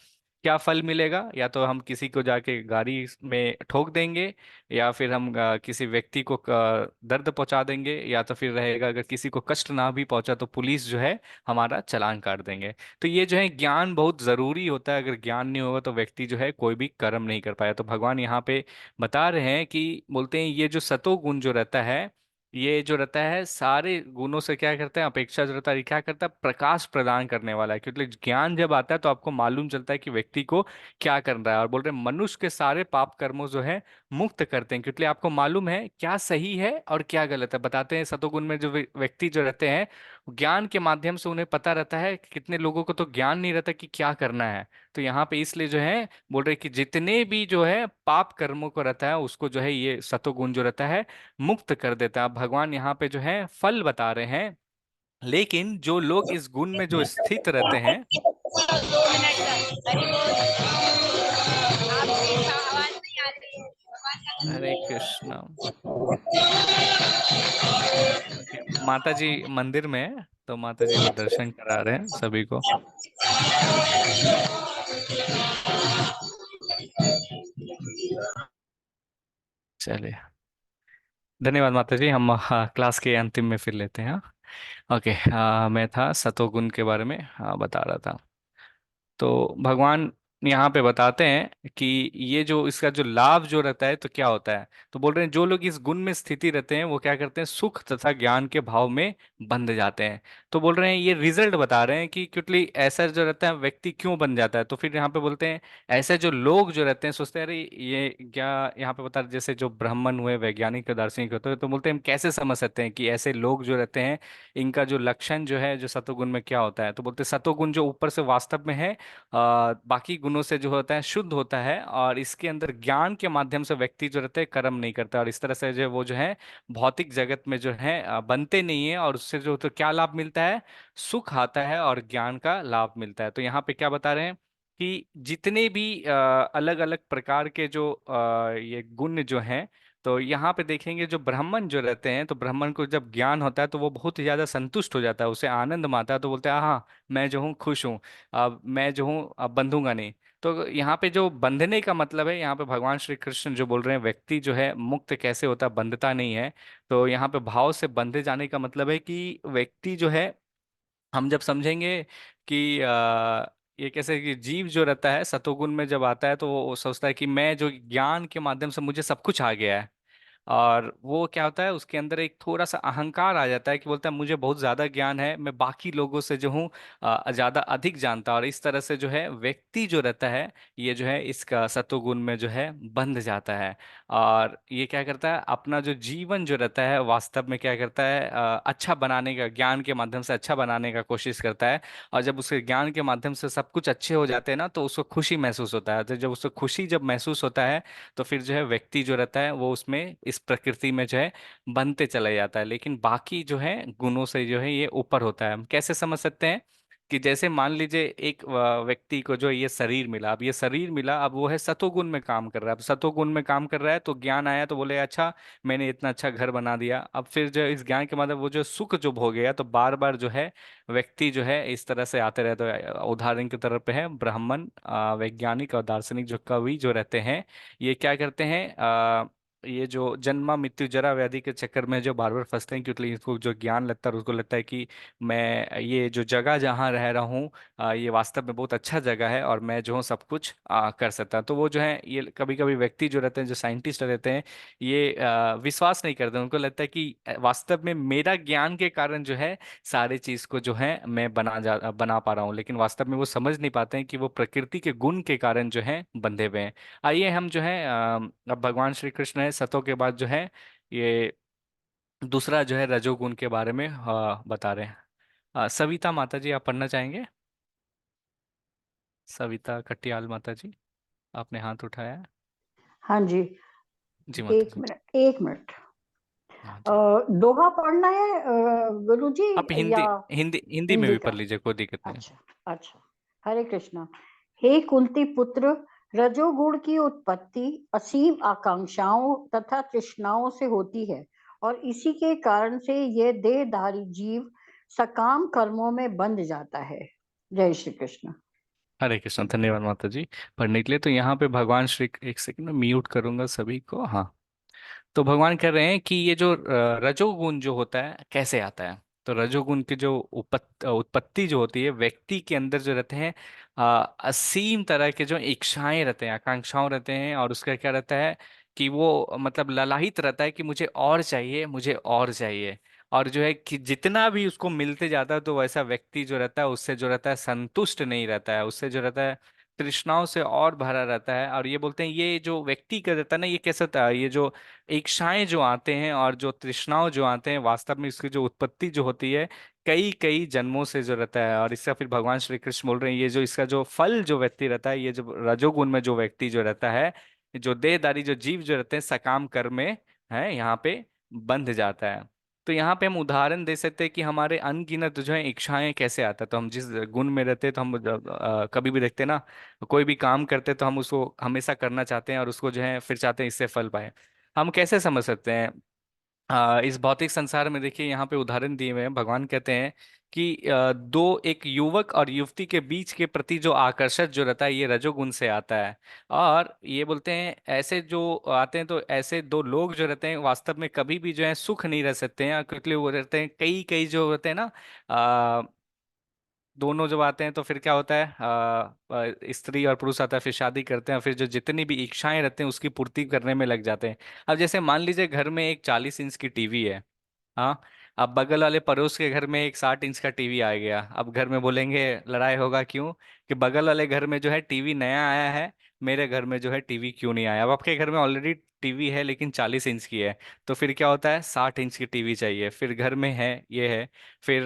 क्या फल मिलेगा? या तो हम किसी को जाके गाड़ी में ठोक देंगे, या फिर हम किसी व्यक्ति को दर्द पहुंचा देंगे, या तो फिर रहेगा अगर किसी को कष्ट ना भी पहुंचा तो पुलिस जो है हमारा चालान काट देंगे। तो ये जो है ज्ञान बहुत जरूरी होता है, अगर ज्ञान नहीं होगा तो व्यक्ति जो है कोई भी कर्म नहीं कर पाया। तो भगवान यहाँ पे बता रहे हैं कि बोलते हैं ये जो सतो गुण जो रहता है, ये जो रहता है सारे गुणों से क्या करता है, अपेक्षा जो रहता है ये क्या करता है, प्रकाश प्रदान करने वाला है। क्योंकि ज्ञान जब आता है तो आपको मालूम चलता है कि व्यक्ति को क्या करना है। और बोल रहे हैं मनुष्य के सारे पाप कर्मों जो है मुक्त करते हैं, क्योंकि आपको मालूम है क्या सही है और क्या गलत है। बताते हैं सतोगुण में जो व्यक्ति जो रहते हैं, ज्ञान के माध्यम से उन्हें पता रहता है कि कितने लोगों को तो ज्ञान नहीं रहता कि क्या करना है। तो यहाँ पे इसलिए जो है बोल रहे कि जितने भी जो है पाप कर्मों को रहता है उसको जो है ये सतोगुण जो रहता है मुक्त कर देता है। अब भगवान यहाँ पे जो है फल बता रहे हैं, लेकिन जो लोग इस गुण में जो स्थित रहते हैं। 2 मिनट का हरी बोल। आपकी आवाज नहीं आ रही है, भगवान का हरे कृष्णा। ओके, माता जी मंदिर में है तो माता जी वो दर्शन करा रहे हैं सभी को। चलिए, धन्यवाद माता जी। हम क्लास के अंतिम में फिर लेते हैं। ओके, मैं था सतोगुण के बारे में बता रहा था। तो भगवान यहाँ पे बताते हैं कि ये जो इसका जो लाभ जो रहता है तो क्या होता है। तो बोल रहे हैं जो लोग इस गुण में स्थिति रहते हैं वो क्या करते हैं, सुख तथा ज्ञान के भाव में बंध जाते हैं। तो बोल रहे हैं ये रिजल्ट बता रहे हैं कि क्योंकि ऐसा जो रहता है व्यक्ति क्यों बन जाता है। तो फिर यहाँ पे बोलते हैं ऐसे जो लोग जो रहते हैं सोचते हैं अरे ये क्या, यहाँ पे बता रहे जैसे जो ब्राह्मण हुए, वैज्ञानिक दार्शनिक होते हैं, तो बोलते हैं हम कैसे समझ सकते हैं कि ऐसे लोग जो रहते हैं इनका जो लक्षण जो है जो सतोगुण में क्या होता है। तो बोलते हैं सतोगुण जो ऊपर से वास्तव में है बाकी गुणों से जो होता है शुद्ध होता है, और इसके अंदर ज्ञान के माध्यम से व्यक्ति जो रहते हैं कर्म नहीं करता, और इस तरह से जो वो जो है भौतिक जगत में जो है बनते नहीं है, और उससे जो तो क्या लाभ मिलता है, सुख आता है और ज्ञान का लाभ मिलता है। तो यहाँ पे क्या बता रहे हैं कि जितने भी अलग अलग प्रकार के जो ये गुण जो हैं, तो यहाँ पे देखेंगे जो ब्राह्मण जो रहते हैं, तो ब्राह्मण को जब ज्ञान होता है तो वो बहुत ही ज्यादा संतुष्ट हो जाता है, उसे आनंद आता है, तो बोलते हैं हाँ मैं जो हूँ खुश हूँ, अब मैं जो हूँ अब बंधूंगा नहीं। तो यहाँ पे जो बंधने का मतलब है, यहाँ पे भगवान श्री कृष्ण जो बोल रहे हैं व्यक्ति जो है मुक्त कैसे होता है, बंधता नहीं है। तो यहाँ पे भाव से बंधे जाने का मतलब है कि व्यक्ति जो है, हम जब समझेंगे कि ये कैसे कि जीव जो रहता है सतोगुण में जब आता है तो वो सोचता है कि मैं जो ज्ञान के माध्यम से मुझे सब कुछ आ गया है, और वो क्या होता है उसके अंदर एक थोड़ा सा अहंकार आ जाता है कि बोलता है मुझे बहुत ज्यादा ज्ञान है, मैं बाकी लोगों से जो हूँ ज्यादा अधिक जानता हूं। और इस तरह से जो है व्यक्ति जो रहता है ये जो है इसका सत्वगुण में जो है बंध जाता है, और ये क्या करता है अपना जो जीवन जो रहता है वास्तव में क्या करता है अच्छा बनाने का, ज्ञान के माध्यम से अच्छा बनाने का कोशिश करता है। और जब उसके ज्ञान के माध्यम से सब कुछ अच्छे हो जाते हैं ना तो उसको खुशी महसूस होता है। तो जब उसको खुशी जब महसूस होता है तो फिर जो है व्यक्ति जो रहता है वो उसमें इस प्रकृति में जो है बनते चला जाता है, लेकिन बाकी जो है गुणों से जो है ये ऊपर होता है। हम कैसे समझ सकते हैं कि जैसे मान लीजिए एक व्यक्ति को जो ये शरीर मिला, अब ये शरीर मिला, अब वो है सतोगुण में काम कर रहा है। अब सतोगुण में काम कर रहा है तो ज्ञान आया तो बोले अच्छा मैंने इतना अच्छा घर बना दिया। अब फिर जो इस ज्ञान के मतलब वो जो सुख जो भोगेगा तो बार बार जो है व्यक्ति जो है इस तरह से आते रहते हैं। उदाहरण की तरफ पे है ब्राह्मण, वैज्ञानिक और दार्शनिक जो कवि जो रहते हैं, ये क्या करते हैं ये जो जन्मा मृत्यु जरा व्याधि के चक्कर में जो बार बार फंसते हैं, क्योंकि इसको जो ज्ञान लगता है उसको लगता है कि मैं ये जो जगह जहाँ रह रहा हूँ ये वास्तव में बहुत अच्छा जगह है और मैं जो हूँ सब कुछ कर सकता हूँ। तो वो जो है ये कभी कभी व्यक्ति जो रहते हैं जो साइंटिस्ट रहते हैं ये विश्वास नहीं करते, उनको लगता है कि वास्तव में मेरा ज्ञान के कारण जो है सारी चीज को जो है मैं बना पा रहा हूँ, लेकिन वास्तव में वो समझ नहीं पाते हैं कि वो प्रकृति के गुण के कारण जो है बंधे हुए हैं। आइए हम जो है अब भगवान श्री कृष्ण है सतों के बाद जो है ये दूसरा जो है रजोगुण के बारे में बता रहे हैं। सविता माता जी आप पढ़ना चाहेंगे? सविता कटियाल माता जी, आपने हाथ उठाया है। हाँ जी, जी माता एक जी। मिनट एक मिनट। हाँ जी, दोहा पढ़ना है गुरु जी, आप या हिंदी हिंदी हिंदी में हिंदी भी का? पढ़ लीजिए, कोई दिक्कत नहीं। अच्छा अच्छा। हरे कृष्णा। हे कुंती पुत्र, रजोगुण की उत्पत्ति असीम आकांक्षाओं तथा तृष्णाओं से होती है, और इसी के कारण से ये देहधारी जीव सकाम कर्मों में बंध जाता है। जय श्री कृष्ण। हरे कृष्ण, धन्यवाद माता जी पढ़ने के लिए। तो यहाँ पे भगवान श्री, एक सेकंड में म्यूट करूंगा सभी को। हाँ, तो भगवान कह रहे हैं कि ये जो रजोगुण जो होता है कैसे आता है। तो रजोगुण की जो उत्पत्ति जो होती है व्यक्ति के अंदर जो रहते हैं असीम तरह के जो इच्छाएं रहते हैं, आकांक्षाओं रहते हैं, और उसका क्या रहता है कि वो मतलब ललाहित रहता है कि मुझे और चाहिए, मुझे और चाहिए। और जो है कि जितना भी उसको मिलते जाता है, तो वैसा व्यक्ति जो रहता है उससे जो रहता है संतुष्ट नहीं रहता है, उससे जो रहता है तृष्णाओं से और भरा रहता है। और ये बोलते हैं ये जो व्यक्ति का रहता है ना, ये कैसा होता है, ये जो इच्छाएं जो आते हैं और जो तृष्णाओं जो आते हैं, वास्तव में इसकी जो उत्पत्ति जो होती है कई कई जन्मों से जो रहता है। और इसका फिर भगवान श्री कृष्ण बोल रहे हैं ये जो इसका जो फल जो व्यक्ति रहता है, ये जो रजोगुण में जो व्यक्ति जो रहता है, जो देहधारी जो जीव जो रहते हैं सकाम कर्म में है यहाँ पे बंध जाता है। तो यहाँ पे हम उदाहरण दे सकते हैं कि हमारे अनगिनत जो है इच्छाएं कैसे आता है। तो हम जिस गुण में रहते हैं, तो हम कभी भी देखते हैं ना, कोई भी काम करते हैं तो हम उसको हमेशा करना चाहते हैं और उसको जो है फिर चाहते हैं इससे फल पाए। हम कैसे समझ सकते हैं इस भौतिक संसार में? देखिए यहाँ पे उदाहरण दिए हुए हैं, भगवान कहते हैं कि दो एक युवक और युवती के बीच के प्रति जो आकर्षण जो रहता है ये रजोगुण से आता है। और ये बोलते हैं ऐसे जो आते हैं, तो ऐसे दो लोग जो रहते हैं वास्तव में कभी भी जो है सुख नहीं रह सकते हैं, क्योंकि वो रहते हैं कई कई जो होते हैं ना, दोनों जब आते हैं तो फिर क्या होता है, स्त्री और पुरुष आता है, फिर शादी करते हैं, फिर जो जितनी भी इच्छाएं रहते हैं उसकी पूर्ति करने में लग जाते हैं। अब जैसे मान लीजिए घर में एक 40 इंच की टीवी है। हाँ, अब बगल वाले पड़ोस के घर में एक 60 इंच का टीवी आ गया। अब घर में बोलेंगे, लड़ाई होगा, क्यों? कि बगल वाले घर में जो है टीवी नया आया है, मेरे घर में जो है टीवी क्यों नहीं आया। अब आपके घर में ऑलरेडी टीवी है लेकिन 40 इंच की है, तो फिर क्या होता है 60 इंच की टीवी चाहिए, फिर घर में है ये है। फिर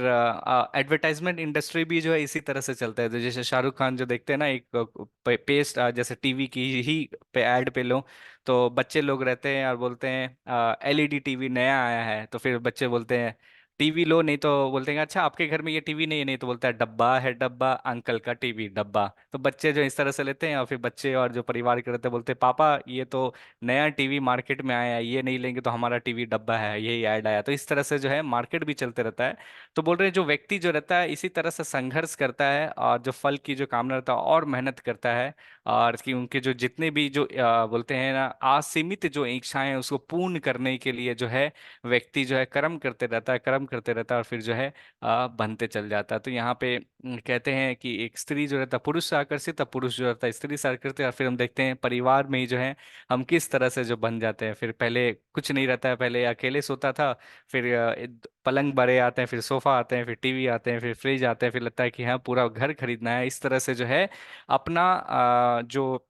एडवर्टाइजमेंट इंडस्ट्री भी जो है इसी तरह से चलता है। तो जैसे शाहरुख खान जो देखते हैं ना, एक पेस्ट जैसे टीवी की ही पे ऐड पे लो, तो बच्चे लोग रहते हैं और बोलते हैं एलईडी टीवी नया आया है, तो फिर बच्चे बोलते हैं टीवी लो, नहीं तो बोलते हैं अच्छा आपके घर में ये टीवी नहीं है, नहीं तो बोलता है डब्बा है डब्बा, अंकल का टीवी डब्बा। तो बच्चे जो इस तरह से लेते हैं, और फिर बच्चे और जो परिवार के रहते हैं बोलते हैं पापा ये तो नया टीवी मार्केट में आया है, ये नहीं लेंगे तो हमारा टीवी डब्बा है, यही ऐड आया। तो इस तरह से जो है मार्केट भी चलते रहता है। तो बोल रहे हैं जो व्यक्ति जो रहता है इसी तरह से संघर्ष करता है, और जो फल की जो कामना रहता है और मेहनत करता है, और कि उनके जो जितने भी जो बोलते हैं ना असीमित जो इच्छाएं हैं उसको पूर्ण करने के लिए जो है व्यक्ति जो है कर्म करते रहता है, कर्म करते रहता है, और फिर जो है बनते चल जाता है। तो यहाँ पे कहते हैं कि एक स्त्री जो रहता है पुरुष से आकर्षित, अब पुरुष जो रहता है स्त्री से आकर्षित, और फिर हम देखते हैं परिवार में ही जो है हम किस तरह से जो बन जाते हैं। फिर पहले कुछ नहीं रहता है, पहले अकेले सोता था, फिर पलंग बड़े आते हैं, फिर सोफा आते हैं, फिर टीवी आते हैं, फिर फ्रिज आते हैं, फिर लगता है कि हाँ पूरा घर खरीदना है। इस तरह से जो है अपना जो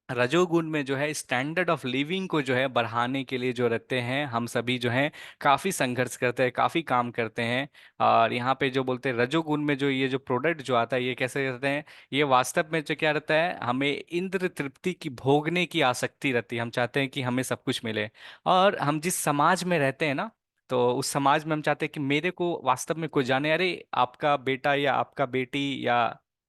रजोगुण में जो है स्टैंडर्ड ऑफ लिविंग को जो है बढ़ाने के लिए जो रहते हैं हम सभी जो हैं काफी संघर्ष करते हैं, काफी काम करते हैं। और यहाँ पे जो बोलते हैं रजोगुण में जो ये जो प्रोडक्ट जो आता है ये कैसे रहते हैं, ये वास्तव में जो क्या रहता है, हमें इंद्र तृप्ति की भोगने की आसक्ति रहती है। हम चाहते हैं कि हमें सब कुछ मिले। और हम जिस समाज में रहते हैं ना, तो उस समाज में हम चाहते हैं कि मेरे को वास्तव में कोई जाने, अरे आपका बेटा या आपका बेटी या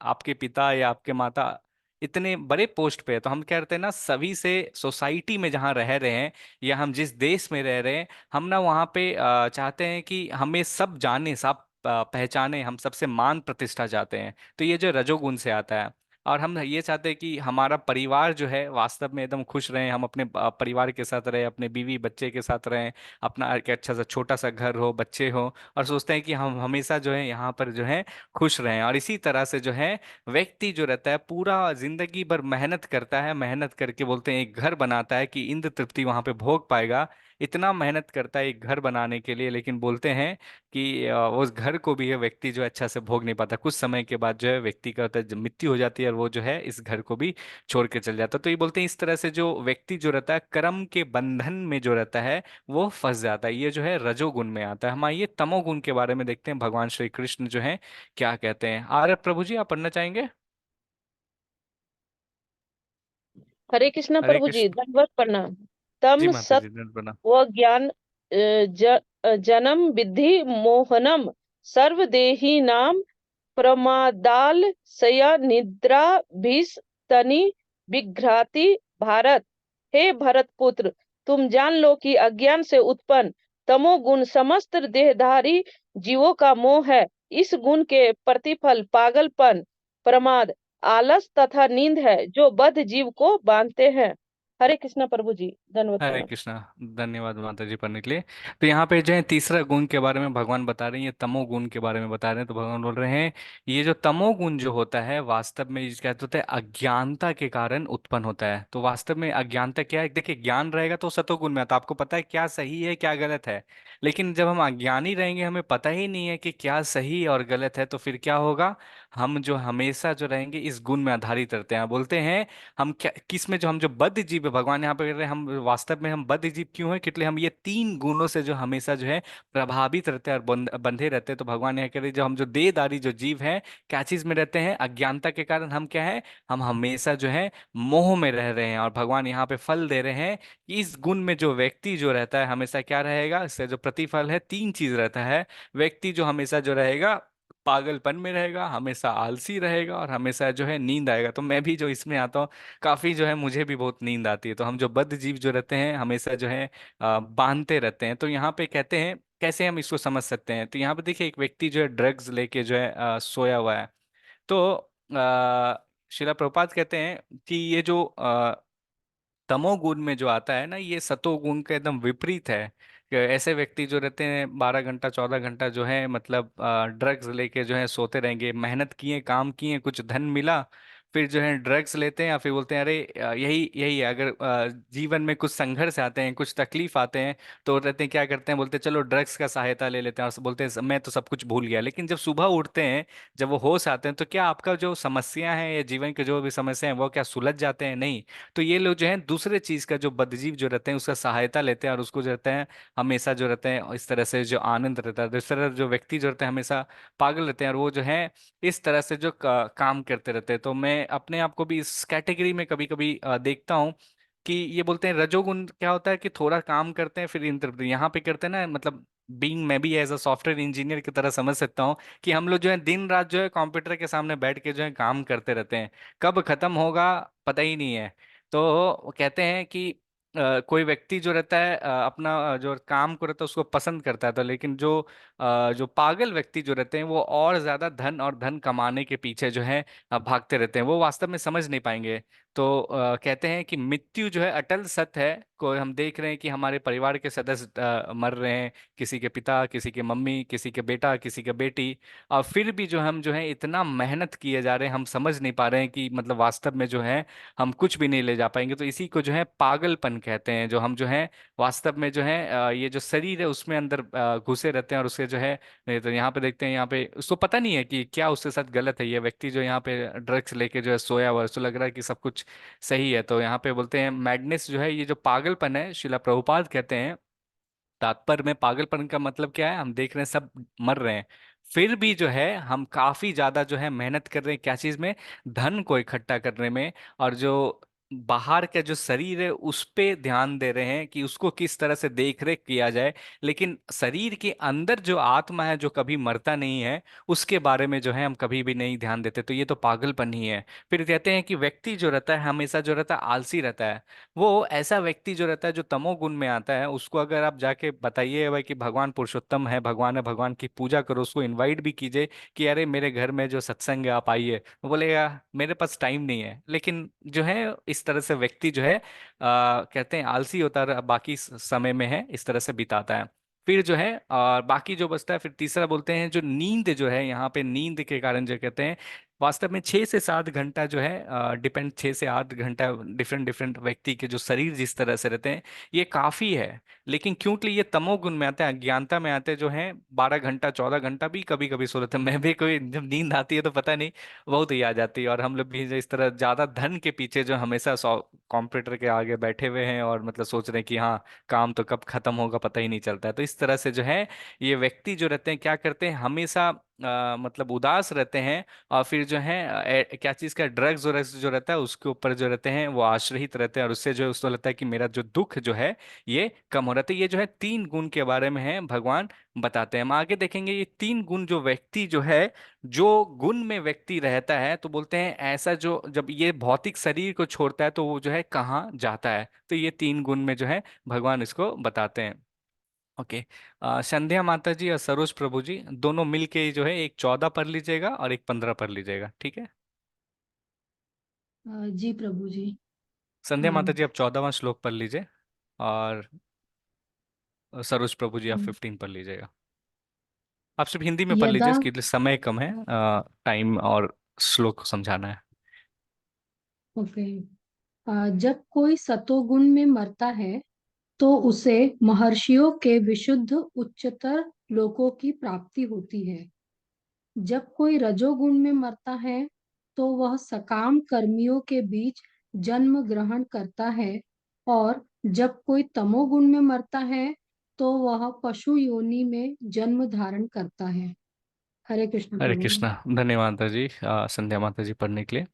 आपके पिता या आपके माता इतने बड़े पोस्ट पे है, तो हम क्या करते हैं ना सभी से सोसाइटी में जहाँ रह रहे हैं या हम जिस देश में रह रहे हैं, हम ना वहाँ पे चाहते हैं कि हमें सब जाने, सब पहचाने, हम सबसे मान प्रतिष्ठा चाहते हैं। तो ये जो रजोगुण से आता है। और हम ये चाहते हैं कि हमारा परिवार जो है वास्तव में एकदम खुश रहें, हम अपने परिवार के साथ रहें, अपने बीवी बच्चे के साथ रहें, अपना एक अच्छा सा छोटा सा घर हो, बच्चे हो, और सोचते हैं कि हम हमेशा जो है यहाँ पर जो है खुश रहें। और इसी तरह से जो है व्यक्ति जो रहता है पूरा जिंदगी भर मेहनत करता है, मेहनत करके बोलते हैं एक घर बनाता है कि इंद्र तृप्ति वहां पे भोग पाएगा। इतना मेहनत करता है एक घर बनाने के लिए, लेकिन बोलते हैं कि उस घर को भी ये व्यक्ति जो है अच्छा से भोग नहीं पाता। कुछ समय के बाद जो है व्यक्ति का होता है जब मृत्यु हो जाती है, और वो जो है इस घर को भी छोड़ के चल जाता है। तो ये बोलते हैं इस तरह से जो व्यक्ति जो रहता है कर्म के बंधन में जो रहता है वो फंस जाता है। ये जो है रजोगुण में आता है। हम आइए तमोगुण के बारे में देखते हैं, भगवान श्री कृष्ण जो है क्या कहते हैं। आर्य प्रभु जी आप पढ़ना चाहेंगे? हरे कृष्णा हरे प्रभु जी, कृष्ण। दंडवत प्रणाम। जी तम माता सत जी, दंड प्रणाम। व ज्ञान जन्म विद्धि मोहनम सर्वदेहिनाम प्रमादाल सया निद्रा भीस तनि विघ्राति भारत। हे भरत पुत्र, तुम जान लो कि अज्ञान से उत्पन्न तमोगुण समस्त देहधारी जीवों का मोह है। इस गुण के प्रतिफल पागलपन, प्रमाद आलस तथा नींद है जो बद्ध जीव को बांधते हैं। हरे कृष्णा प्रभु जी, धन्यवाद हरे प्रणाम। कृष्णा। धन्यवाद माता जी पढ़ने के लिए। तो यहाँ पे जो है तीसरा गुण के बारे में भगवान बता रहे हैं, ये तमो गुण के बारे में बता रहे हैं। तो भगवान बोल रहे हैं ये जो तमो गुण जो होता है वास्तव में क्या होता है, अज्ञानता के कारण उत्पन्न होता है। तो वास्तव में अज्ञानता क्या है, देखिए ज्ञान रहेगा तो सतोगुण में आता है, आपको पता है क्या सही है क्या गलत है। लेकिन जब हम अज्ञानी रहेंगे, हमें पता ही नहीं है कि क्या सही और गलत है, तो फिर क्या होगा, हम जो हमेशा जो रहेंगे इस गुण में आधारित रहते हैं। बोलते हैं हम क्या किस में, जो हम जो बद्ध जीव है, भगवान यहाँ पे कह रहे हैं हम वास्तव में हम बद्ध जीव क्यों है, कितने हम ये तीन गुणों से जो हमेशा जो है प्रभावित रहते हैं और बंधे रहते हैं। तो भगवान यहाँ कह रहे हैं जो हम जो देहधारी जो जीव हैं, क्या चीज में रहते हैं, अज्ञानता के कारण हम क्या है, हम हमेशा जो है मोह में रह रहे हैं। और भगवान यहाँ पे फल दे रहे हैं कि इस गुण में जो व्यक्ति जो रहता है हमेशा क्या रहेगा, इससे जो प्रतिफल है तीन चीज रहता है। व्यक्ति जो हमेशा जो रहेगा पागलपन में रहेगा, हमेशा आलसी रहेगा, और हमेशा जो है नींद आएगा। तो मैं भी जो इसमें आता हूँ, काफी जो है मुझे भी बहुत नींद आती है। तो हम जो बद्ध जीव जो रहते हैं हमेशा जो है बांधते रहते हैं। तो यहाँ पे कहते हैं कैसे हम इसको समझ सकते हैं। तो यहाँ पे देखिए एक व्यक्ति जो है ड्रग्स लेके जो है सोया हुआ है। तो शिला प्रभुपाद कहते हैं कि ये जो तमोगुण में जो आता है ना, ये सतोगुण का एकदम विपरीत है। कि ऐसे व्यक्ति जो रहते हैं 12 घंटा 14 घंटा जो है मतलब ड्रग्स लेके जो है सोते रहेंगे, मेहनत किए काम किए कुछ धन मिला, फिर जो है ड्रग्स लेते हैं, या फिर बोलते हैं अरे यही यही है। अगर जीवन में कुछ संघर्ष आते हैं, कुछ तकलीफ आते हैं, तो रहते हैं क्या करते हैं, बोलते हैं चलो ड्रग्स का सहायता ले लेते हैं, और बोलते हैं मैं तो सब कुछ भूल गया। लेकिन जब सुबह उठते हैं, जब वो होश आते हैं, तो क्या आपका जो समस्या है या जीवन के जो भी समस्या है वो क्या सुलझ जाते हैं, नहीं। तो ये लोग जो है दूसरे चीज का जो बदजीव जो रहते हैं उसका सहायता लेते हैं, और उसको जो रहते हैं हमेशा जो रहते हैं इस तरह से जो आनंद रहता है। तो इस तरह जो व्यक्ति जो रहते हैं हमेशा पागल रहते हैं, और वो जो है इस तरह से जो काम करते रहते हैं। तो मैं अपने आप को भी इस कैटेगरी में कभी कभी देखता हूँ कि ये बोलते हैं रजोगुण क्या होता है कि थोड़ा काम करते हैं फिर यहाँ पे करते हैं ना, मतलब बीइंग मैं भी एज अ सॉफ्टवेयर इंजीनियर की तरह समझ सकता हूँ कि हम लोग जो है दिन रात जो है कंप्यूटर के सामने बैठ के जो है काम करते रहते हैं, कब खत्म होगा पता ही नहीं है। तो वो कहते हैं कि कोई व्यक्ति जो रहता है अपना जो काम को रहता है उसको पसंद करता है, तो लेकिन जो पागल व्यक्ति जो रहते हैं वो और ज्यादा धन और धन कमाने के पीछे जो है भागते रहते हैं, वो वास्तव में समझ नहीं पाएंगे। तो कहते हैं कि मृत्यु जो है अटल सत्य है। कोई हम देख रहे हैं कि हमारे परिवार के सदस्य मर रहे हैं, किसी के पिता, किसी के मम्मी, किसी के बेटा, किसी के बेटी, और फिर भी जो हम जो है इतना मेहनत किए जा रहे हैं, हम समझ नहीं पा रहे हैं कि मतलब वास्तव में जो है हम कुछ भी नहीं ले जा पाएंगे। तो इसी को जो है पागलपन कहते हैं, जो हम जो है वास्तव में जो है ये जो शरीर है उसमें अंदर घुसे रहते हैं, और उसके जो है तो यहाँ पे देखते हैं, यहाँ पे उसको पता नहीं है कि क्या उसके साथ गलत है। ये व्यक्ति जो यहाँ पे ड्रग्स लेके जो है सोया हुआ है, उसको लग रहा है कि सब कुछ सही है। तो यहाँ पे बोलते हैं मैडनेस जो है, ये जो पागलपन है, शिला प्रभुपाद कहते हैं तात्पर्य में पागलपन का मतलब क्या है, हम देख रहे हैं सब मर रहे हैं, फिर भी जो है हम काफी ज्यादा जो है मेहनत कर रहे हैं क्या चीज में, धन को इकट्ठा करने में, और जो बाहर का जो शरीर है उस पे ध्यान दे रहे हैं कि उसको किस तरह से देख रेख किया जाए। लेकिन शरीर के अंदर जो आत्मा है जो कभी मरता नहीं है, उसके बारे में जो है हम कभी भी नहीं ध्यान देते। तो ये तो पागलपन ही है। फिर कहते हैं कि व्यक्ति जो रहता है हमेशा जो रहता है आलसी रहता है। वो ऐसा व्यक्ति जो रहता है जो तमोगुण में आता है, उसको अगर आप जाके बताइए भाई कि भगवान पुरुषोत्तम है, भगवान है, भगवान की पूजा करो, उसको इनवाइट भी कीजिए कि अरे मेरे घर में जो सत्संग है आप आइए, वो बोलेगा मेरे पास टाइम नहीं है। लेकिन जो है इस तरह से व्यक्ति जो है कहते हैं आलसी होता है, बाकी समय में है इस तरह से बिताता है। फिर जो है और बाकी जो बचता है, फिर तीसरा बोलते हैं जो नींद जो है, यहाँ पे नींद के कारण जो कहते हैं वास्तव में 6 से 7 घंटा जो है डिपेंड, 6 से 8 घंटा डिफरेंट डिफरेंट व्यक्ति के जो शरीर जिस तरह से रहते हैं ये काफी है। लेकिन क्योंकि ये तमोगुण में आते हैं, अज्ञानता में आते हैं, जो है 12 घंटा 14 घंटा भी कभी कभी सो रहे थे। मैं भी कोई जब नींद आती है तो पता नहीं बहुत ही आ जाती है। और हम लोग भी जो इस तरह ज्यादा धन के पीछे जो हमेशा कंप्यूटर के आगे बैठे हुए हैं और मतलब सोच रहे हैं कि हाँ काम तो कब खत्म होगा पता ही नहीं चलता है। तो इस तरह से जो है ये व्यक्ति जो रहते हैं क्या करते हैं, हमेशा मतलब उदास रहते हैं। और फिर जो है क्या चीज का ड्रग्स वग्स जो रहता है उसके ऊपर जो रहते हैं वो आश्रित रहते हैं, और उससे जो है उसको लगता है कि मेरा जो दुख जो है ये कम हो रहा था। ये जो है तीन गुण के बारे में है भगवान बताते हैं। हम आगे देखेंगे ये तीन गुण जो व्यक्ति जो है, जो गुण में व्यक्ति रहता है, तो बोलते हैं ऐसा जो जब ये भौतिक शरीर को छोड़ता है तो वो जो है कहाँ जाता है। तो ये तीन गुण में जो है भगवान इसको बताते हैं। ओके। संध्या माता जी और सरोज प्रभु जी दोनों मिल के जो है एक 14 पढ़ लीजिएगा और एक 15 पढ़ लीजिएगा, ठीक है। जी प्रभु जी। संध्या हाँ। माता जी आप 14वां श्लोक पढ़ लीजिए, और सरोज प्रभु जी आप हम्म, 15 पढ़ लीजिएगा। आप सिर्फ हिंदी में पढ़ लीजिए, यदा। इसके लिए समय कम है, टाइम और श्लोक समझाना है। ओके। जब कोई सतोगुण में मरता है तो उसे महर्षियों के विशुद्ध उच्चतर लोकों की प्राप्ति होती है। जब कोई रजोगुण में मरता है तो वह सकाम कर्मियों के बीच जन्म ग्रहण करता है, और जब कोई तमोगुण में मरता है तो वह पशु योनि में जन्म धारण करता है। हरे कृष्ण हरे प्रभु जी। कृष्णा। धन्यवाद माता जी, संध्या माता जी पढ़ने के लिए।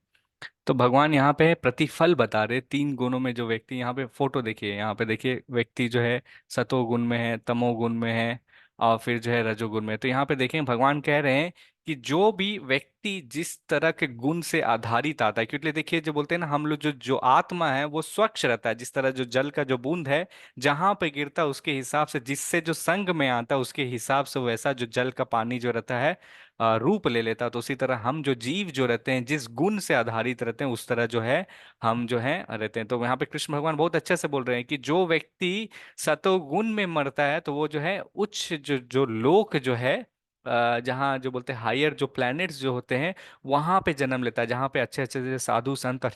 तो भगवान यहाँ पे प्रतिफल बता रहे, तीन गुणों में जो व्यक्ति, यहाँ पे फोटो देखिए, यहाँ पे देखिए व्यक्ति जो है सतोगुण में है, तमोगुण में है, और फिर जो है रजोगुण में है। तो यहाँ पे देखें भगवान कह रहे हैं कि जो भी व्यक्ति जिस तरह के गुण से आधारित आता है, क्योंकि देखिए जो बोलते हैं ना हम लोग, जो जो आत्मा है वो स्वच्छ रहता है, जिस तरह जो जल का जो बूंद है जहां पे गिरता है उसके हिसाब से, जिससे जो संग में आता है उसके हिसाब से वैसा जो जल का पानी जो रहता है रूप ले लेता है। तो उसी तरह हम जो जीव जो रहते हैं जिस गुण से आधारित रहते हैं उस तरह जो है हम जो है रहते हैं। तो यहाँ पे कृष्ण भगवान बहुत अच्छे से बोल रहे हैं कि जो व्यक्ति सतोगुण में मरता है तो वो जो है उच्च जो जो लोक जो है, जहाँ जो बोलते हैं हायर जो प्लैनेट्स जो होते हैं वहां पे जन्म लेता है, जहाँ पे अच्छे अच्छे से साधु संत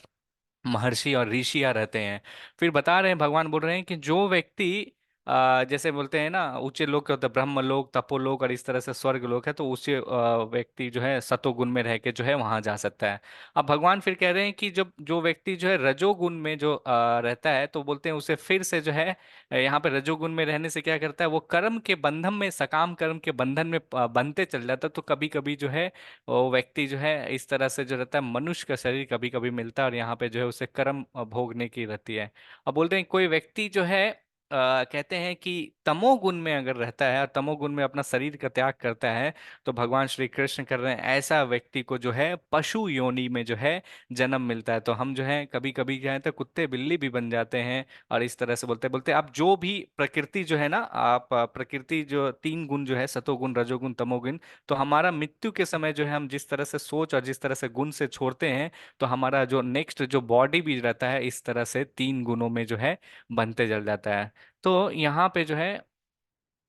महर्षि और ऋषियां रहते हैं। फिर बता रहे हैं, भगवान बोल रहे हैं कि जो व्यक्ति जैसे बोलते हैं ना ऊंचे लोक के होते हैं, ब्रह्म लोक, तपोलोक और इस तरह से स्वर्ग लोक है, तो उसे व्यक्ति जो है सतोगुण में रह के जो है वहां जा सकता है। अब भगवान फिर कह रहे हैं कि जब जो व्यक्ति जो है रजोगुण में जो रहता है, तो बोलते हैं उसे फिर से जो है यहाँ पे रजोगुण में रहने से क्या करता है, वो कर्म के बंधन में, सकाम कर्म के बंधन में बंधते चल जाता है। तो कभी कभी जो है वो व्यक्ति जो है इस तरह से जो रहता है, मनुष्य का शरीर कभी कभी मिलता है और यहाँ पे जो है उसे कर्म भोगने की रहती है। अब बोलते हैं कोई व्यक्ति जो है कहते हैं कि तमोगुण में अगर रहता है और तमोगुण में अपना शरीर का त्याग करता है, तो भगवान श्री कृष्ण कर रहे हैं ऐसा व्यक्ति को जो है पशु योनि में जो है जन्म मिलता है। तो हम जो है कभी कभी क्या है तो कुत्ते बिल्ली भी बन जाते हैं। और इस तरह से बोलते बोलते आप जो भी प्रकृति जो है ना, आप प्रकृति जो तीन गुण जो है सतोगुण रजोगुण तमोगुण, तो हमारा मृत्यु के समय जो है हम जिस तरह से सोच और जिस तरह से गुण से छोड़ते हैं, तो हमारा जो नेक्स्ट जो बॉडी भी रहता है इस तरह से तीन गुणों में जो है बनते चल जाता है। तो यहाँ पे जो है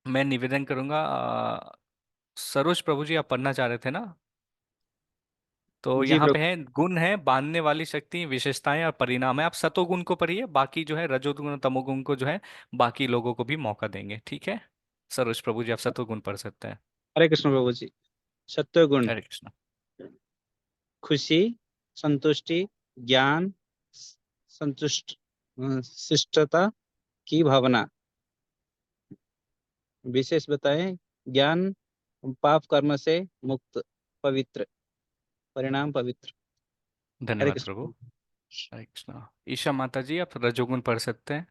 मैं निवेदन करूंगा, सरोज प्रभु जी आप पढ़ना चाह रहे थे ना? तो जी यहाँ पे प्रभु। है गुण है, बांधने वाली शक्ति, विशेषताएं और परिणाम है। आप सतोगुण को पढ़िए, बाकी जो है रजोगुण और तमोगुण को जो है बाकी लोगों को भी मौका देंगे, ठीक है? सरोज प्रभु जी आप सतोगुण पढ़ सकते हैं। हरे कृष्ण प्रभु जी। सत्वगुण हरे कृष्ण। खुशी, संतुष्टि, ज्ञान, संतुष्ट, शिष्टता की भावना। विशेष बताएं। ज्ञान पाप कर्म से मुक्त, पवित्र, परिणाम पवित्र। हरे धन्यवाद प्रभु। कृष्ण। हरे कृष्ण। ईशा माता जी आप रजोगुण पढ़ सकते हैं।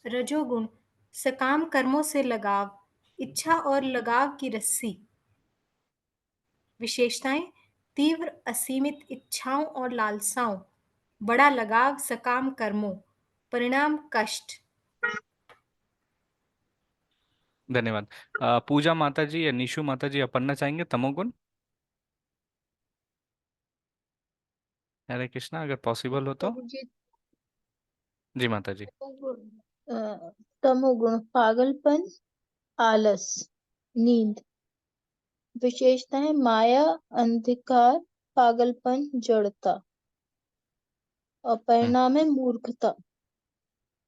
रजोगुण सकाम कर्मों से लगाव, इच्छा और लगाव की रस्सी। विशेषताएं तीव्र असीमित इच्छाओं और लालसाओं, बड़ा लगाव सकाम कर्मों, परिणाम कष्ट। धन्यवाद। पूजा माता जी या निशु माता जी आप पढ़ना चाहेंगे तमोगुण? हरे कृष्णा, अगर पॉसिबल हो तो। प्रभु जी। जी माता जी। तमोगुण तमोगुण पागलपन, आलस, नींद। विशेषताएं माया, अंधकार, पागलपन, जड़ता। और हम्म। परिणाम है मूर्खता।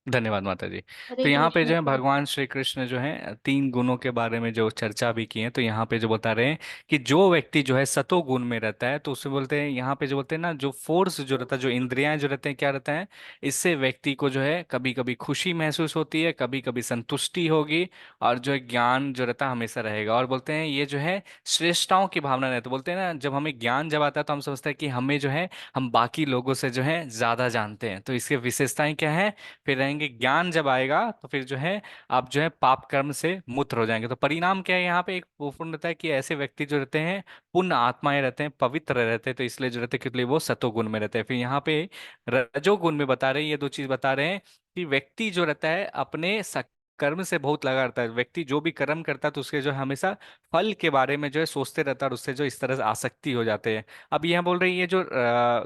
धन्यवाद माता जी। तो हरे यहाँ पे कृष्ण जो है प्रभु। भगवान श्री कृष्ण जो है तीन गुणों के बारे में जो चर्चा भी की है, तो यहाँ पे जो बता रहे हैं कि जो व्यक्ति जो है सतो गुण में रहता है, तो उसे बोलते हैं, यहाँ पे जो बोलते हैं ना, जो फोर्स जो रहता है, जो इंद्रियां जो रहते हैं क्या रहता है, इससे व्यक्ति को जो है कभी कभी खुशी महसूस होती है, कभी कभी संतुष्टि होगी, और जो है ज्ञान जो रहता है हमेशा रहेगा। और बोलते हैं ये जो है श्रेष्ठताओं की भावना रहती है। बोलते हैं ना जब हमें ज्ञान जब आता है तो हम समझते हैं कि हमें जो है हम बाकी लोगों से जो है ज्यादा जानते हैं। तो इसकी विशेषताएं क्या है, फिर रहेंगे ज्ञान जब आएगा तो फिर जो है आप जो है पाप कर्म से मुक्त हो जाएंगे। तो परिणाम क्या है, यहाँ पे एक वो पूर्ण रहता है कि ऐसे व्यक्ति जो रहते हैं पुण्य आत्माएं रहते हैं, पवित्र रहते हैं, तो इसलिए जो रहते हैं क्योंकि वो सतोगुण में रहते हैं। फिर यहाँ पे रजोगुण में बता रहे हैं, ये दो चीज बता रहे हैं कि व्यक्ति जो रहता है अपने कर्म से बहुत लगा रहता है। व्यक्ति जो भी कर्म करता है तो उसके जो है हमेशा फल के बारे में जो है सोचते रहता है, और उससे जो इस तरह से आसक्ति हो जाते हैं। अब यह बोल रही है जो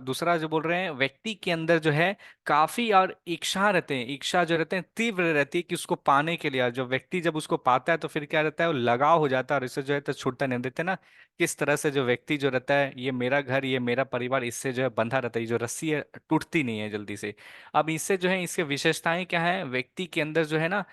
दूसरा जो बोल रहे हैं, व्यक्ति के अंदर जो है काफी और इच्छा रहते हैं, इच्छा जो रहते हैं तीव्र रहती है कि उसको पाने के लिए। और जो व्यक्ति जब उसको पाता है तो फिर क्या रहता है, वो लगाव हो जाता है और इससे जो है तो छूटता नहीं। हम देखते हैं ना किस तरह से जो व्यक्ति जो रहता है, ये मेरा घर, ये मेरा परिवार, इससे जो है बंधा रहता है, ये जो रस्सी है टूटती नहीं है जल्दी से। अब इससे जो है इसके विशेषताएं क्या है, व्यक्ति के अंदर जो है ना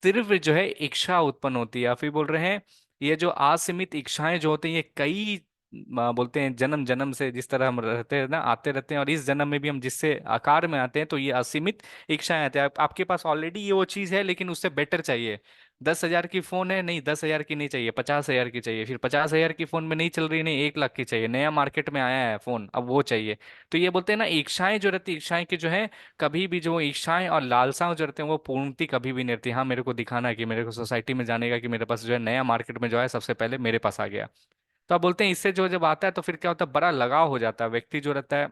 तीव्र जो है इच्छा उत्पन्न होती है। या फिर बोल रहे हैं ये जो असीमित इच्छाएं जो होती हैं, ये कई बोलते हैं जन्म जन्म से जिस तरह हम रहते हैं ना, आते रहते हैं, और इस जन्म में भी हम जिससे आकार में आते हैं तो ये असीमित इच्छाएं आती है। आपके पास ऑलरेडी ये वो चीज है लेकिन उससे बेटर चाहिए। 10,000 की फोन है, नहीं 10,000 की नहीं चाहिए, 50,000 की चाहिए। फिर 50,000 की फोन में नहीं चल रही, नहीं 1 लाख की चाहिए। नया मार्केट में आया है फोन, अब वो चाहिए। तो ये बोलते हैं ना इच्छाएं जो रहती है, इच्छाएं की जो है कभी भी जो इच्छाएं और लालसाएं जो रहते हैं वो पूर्णति कभी भी नहीं रहती। हाँ मेरे को दिखाना है कि मेरे को सोसाइटी में जाने का कि मेरे पास जो है नया मार्केट में जो है सबसे पहले मेरे पास आ गया। तो आप बोलते हैं इससे जो जब आता है तो फिर क्या होता है, बड़ा लगाव हो जाता है। व्यक्ति जो रहता है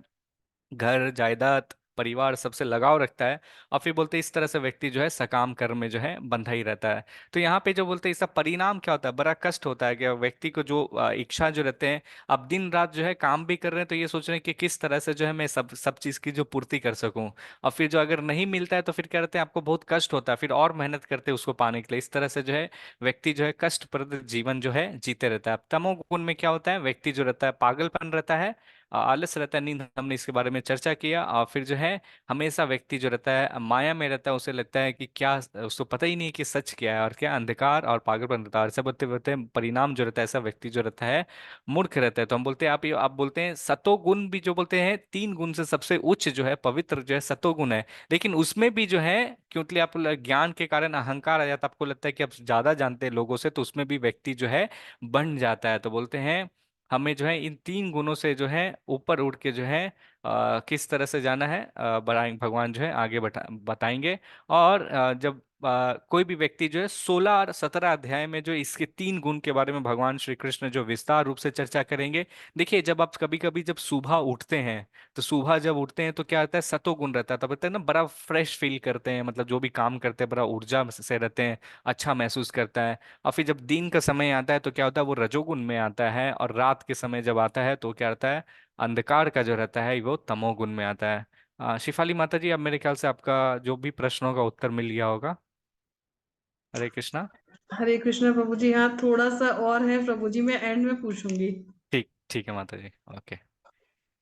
घर जायदाद परिवार सबसे लगाव रखता है, और फिर बोलते हैं इस तरह से व्यक्ति जो है सकाम कर्म में जो है बंधा ही रहता है। तो यहाँ पे जो बोलते हैं इसका परिणाम क्या होता है, बड़ा कष्ट होता है कि व्यक्ति को जो इच्छा जो रहते हैं, अब दिन रात जो है काम भी कर रहे हैं तो ये सोच रहे हैं कि किस तरह से जो है मैं सब सब चीज की जो पूर्ति कर सकूं। और फिर जो अगर नहीं मिलता है तो फिर क्या रहते हैं, आपको बहुत कष्ट होता है, फिर और मेहनत करते हैं उसको पाने के लिए। इस तरह से जो है व्यक्ति जो है कष्टप्रद जीवन जो है जीते रहता है। अब तमोगुण में क्या होता है, व्यक्ति जो रहता है पागलपन रहता है, आलस रहता है, नींद, हमने इसके बारे में चर्चा किया। और फिर जो है हमेशा व्यक्ति जो रहता है माया में रहता है, उसे लगता है कि क्या, उसको पता ही नहीं कि सच क्या है और क्या, अंधकार और पागलपन रहता है। और ऐसा बोलते बोलते परिणाम जो रहता है, ऐसा व्यक्ति जो रहता है मूर्ख रहता है। तो हम बोलते हैं आप बोलते हैं सतोगुण भी जो बोलते हैं 3 गुण से सबसे उच्च जो है पवित्र जो है सतोगुण है। लेकिन उसमें भी जो है क्योंकि आप ज्ञान के कारण अहंकार आ जाता है, आपको लगता है कि आप ज्यादा जानते हैं लोगों से, तो उसमें भी व्यक्ति जो है बन जाता है। तो बोलते हैं हमें जो है इन 3 गुणों से जो है ऊपर उठ के जो है किस तरह से जाना है, भगवान जो है आगे बताएंगे। और जब कोई भी व्यक्ति जो है 16 और 17 अध्याय में जो इसके 3 गुण के बारे में भगवान श्री कृष्ण जो विस्तार रूप से चर्चा करेंगे। देखिए जब आप कभी कभी जब सुबह उठते हैं, तो सुबह जब उठते हैं तो क्या होता है, सतोगुण रहता है, तब रहता है ना बड़ा फ्रेश फील करते हैं, मतलब जो भी काम करते हैं बड़ा ऊर्जा से रहते हैं, अच्छा महसूस करता है। और फिर जब दिन का समय आता है तो क्या होता है, वो रजोगुण में आता है, और रात के समय जब आता है तो क्या आता है, अंधकार का जो रहता है वो तमोगुण में आता है। शिफाली माता जी, अब मेरे ख्याल से आपका जो भी प्रश्नों का उत्तर मिल गया होगा। हरे कृष्णा। हरे कृष्ण प्रभु जी। हाँ, थोड़ा सा और है प्रभु जी, मैं एंड में पूछूंगी। ठीक ठीक है माता जी, ओके।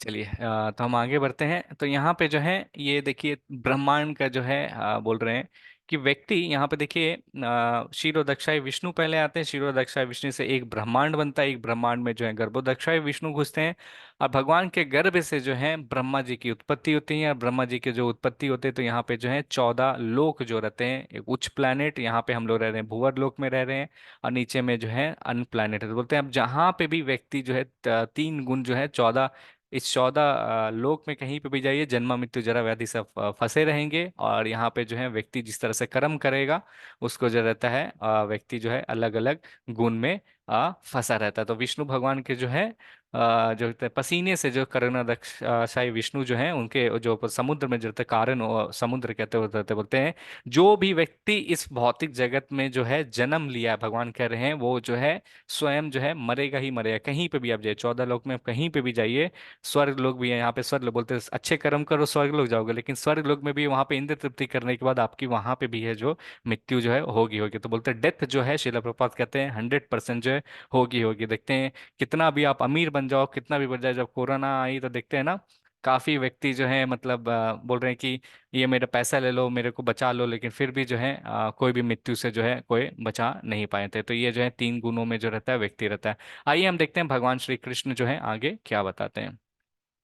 चलिए तो हम आगे बढ़ते हैं। तो यहाँ पे जो है ये देखिए ब्रह्मांड का जो है बोल रहे हैं कि व्यक्ति यहाँ पे देखिए क्षीरोदक्षाय विष्णु पहले आते हैं, क्षीरोदक्षाय विष्णु से एक ब्रह्मांड बनता है, एक ब्रह्मांड में जो है गर्भोदक्षाय विष्णु घुसते हैं, और भगवान के गर्भ से जो है ब्रह्मा जी की उत्पत्ति होती है। और ब्रह्मा जी के जो उत्पत्ति होते हैं तो यहाँ पे जो है 14 लोक जो रहते हैं, एक उच्च प्लैनेट, यहाँ पे हम लोग रह रहे हैं भूवर लोक में रह रहे हैं, और नीचे में जो है अन प्लैनेट है। तो बोलते हैं अब जहाँ पे भी व्यक्ति जो है 3 गुण जो है 14, इस 14 लोक में कहीं पे भी जाइए जन्म मृत्यु जरा व्याधि से फंसे रहेंगे। और यहाँ पे जो है व्यक्ति जिस तरह से कर्म करेगा उसको जो रहता है व्यक्ति जो है अलग अलग गुण में फंसा रहता है। तो विष्णु भगवान के जो है जो होते हैं पसीने से जो करुणा दक्षाई विष्णु जो है उनके जो समुद्र में जो रहते हैं, कारण समुद्र कहते होते बोलते हैं जो भी व्यक्ति इस भौतिक जगत में जो है जन्म लिया है, भगवान कह रहे हैं वो जो है स्वयं जो है मरेगा ही मरेगा। कहीं पे भी आप जाइए 14 लोक में, कहीं पे भी जाइए, स्वर्ग लोग भी है, यहाँ पे स्वर्ग लोग बोलते हैं अच्छे कर्म करो स्वर्ग लोग जाओगे, लेकिन स्वर्ग लोग में भी वहां पे इंद्र तृप्ति करने के बाद आपकी वहां पे भी है जो मृत्यु जो है होगी होगी। तो बोलते हैं डेथ जो है शिला प्रपात कहते हैं 100% जो है होगी होगी। देखते हैं कितना भी आप अमीर बन जाओ, कितना भी बन जाए, जब कोरोना आई तो देखते हैं ना काफी व्यक्ति जो है मतलब बोल रहे हैं कि ये मेरा पैसा ले लो मेरे को बचा लो, लेकिन फिर भी जो है कोई भी मृत्यु से जो है कोई बचा नहीं पाए थे। तो ये जो है 3 गुणों में जो रहता है व्यक्ति रहता है। आइए हम देखते हैं भगवान श्री कृष्ण जो है आगे क्या बताते हैं।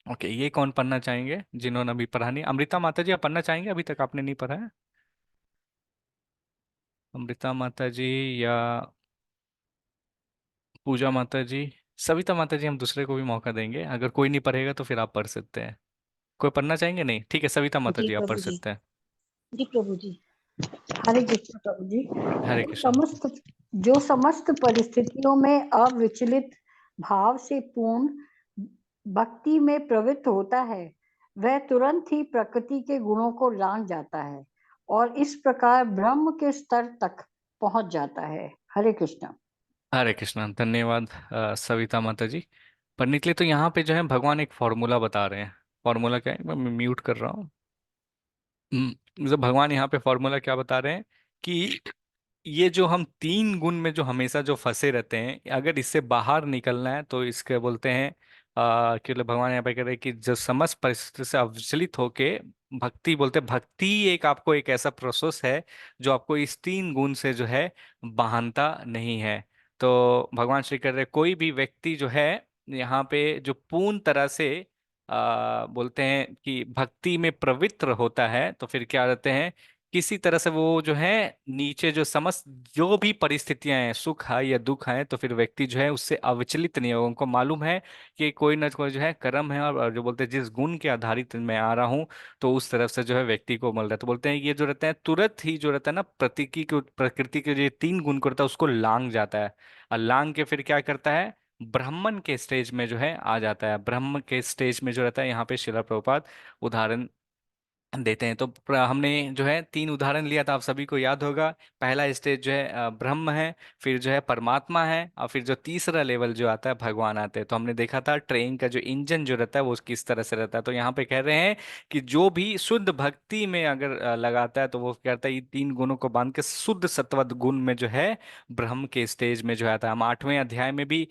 ओके, ये कौन पढ़ना चाहेंगे जिन्होंने अभी पढ़ा नहीं? अमृता माता जी आप पढ़ना चाहेंगे, अभी तक आपने नहीं पढ़ा है? अमृता माता जी या पूजा माता जी, सविता माता जी, हम दूसरे को भी मौका देंगे, अगर कोई नहीं पढ़ेगा तो फिर आप पढ़ सकते हैं। कोई पढ़ना चाहेंगे? नहीं, ठीक है सविता माता जी जी आप पढ़ प्रभु जी। सकते हैं। जी प्रभु जी। हरे कृष्ण प्रभु जी। हरे कृष्ण। समस्त परिस्थितियों में अविचलित भाव से पूर्ण भक्ति में प्रवृत्त होता है, वह तुरंत ही प्रकृति के गुणों को जान जाता है और इस प्रकार ब्रह्म के स्तर तक पहुंच जाता है। हरे कृष्ण। हरे कृष्णा, धन्यवाद सविता माता जी। पर निकले तो यहाँ पे जो है भगवान एक फॉर्मूला बता रहे हैं। फॉर्मूला क्या है, मैं म्यूट कर रहा हूँ। मतलब भगवान यहाँ पे फॉर्मूला क्या बता रहे हैं कि ये जो हम तीन गुण में जो हमेशा जो फंसे रहते हैं, अगर इससे बाहर निकलना है तो इसके बोलते हैं कि मतलब भगवान यहाँ पे कह रहे हैं कि जो समस्त परिस्थिति से अविचलित होके भक्ति बोलते हैं, भक्ति एक आपको एक ऐसा प्रोसेस है जो आपको इस तीन गुण से जो है बांधता नहीं है। तो भगवान श्री कह रहे हैं, कोई भी व्यक्ति जो है यहाँ पे जो पूर्ण तरह से बोलते हैं कि भक्ति में प्रवृत्त होता है, तो फिर क्या रहते हैं, किसी तरह से वो जो है नीचे जो समस्त जो भी परिस्थितियां हैं, सुख है या दुख है, तो फिर व्यक्ति जो है उससे अविचलित नहीं होगा। उनको मालूम है कि कोई ना कोई जो है कर्म है, और जो बोलते हैं जिस गुण के आधारित मैं आ रहा हूँ, तो उस तरफ से जो है व्यक्ति को मिल रहा है। तो बोलते हैं ये जो रहता है तुरंत ही जो रहता है ना, प्रकृति के जो तीन गुण को रहता है उसको लांग जाता है। और लांग के फिर क्या करता है, ब्राह्मण के स्टेज में जो है आ जाता है। ब्रह्म के स्टेज में जो रहता है, यहाँ पे शिला प्रभुपाद उदाहरण देते हैं। तो हमने जो है तीन उदाहरण लिया था, आप सभी को याद होगा। पहला स्टेज जो है ब्रह्म है, फिर जो है परमात्मा है, और फिर जो तीसरा लेवल जो आता है भगवान आते हैं। तो हमने देखा था ट्रेन का जो इंजन जो रहता है वो किस तरह से रहता है। तो यहाँ पे कह रहे हैं कि जो भी शुद्ध भक्ति में अगर लगाता है, तो वो कहता है ये तीन गुणों को बांध के शुद्ध सत्वद गुण में जो है ब्रह्म के स्टेज में जो आता है। हम 8वें अध्याय में भी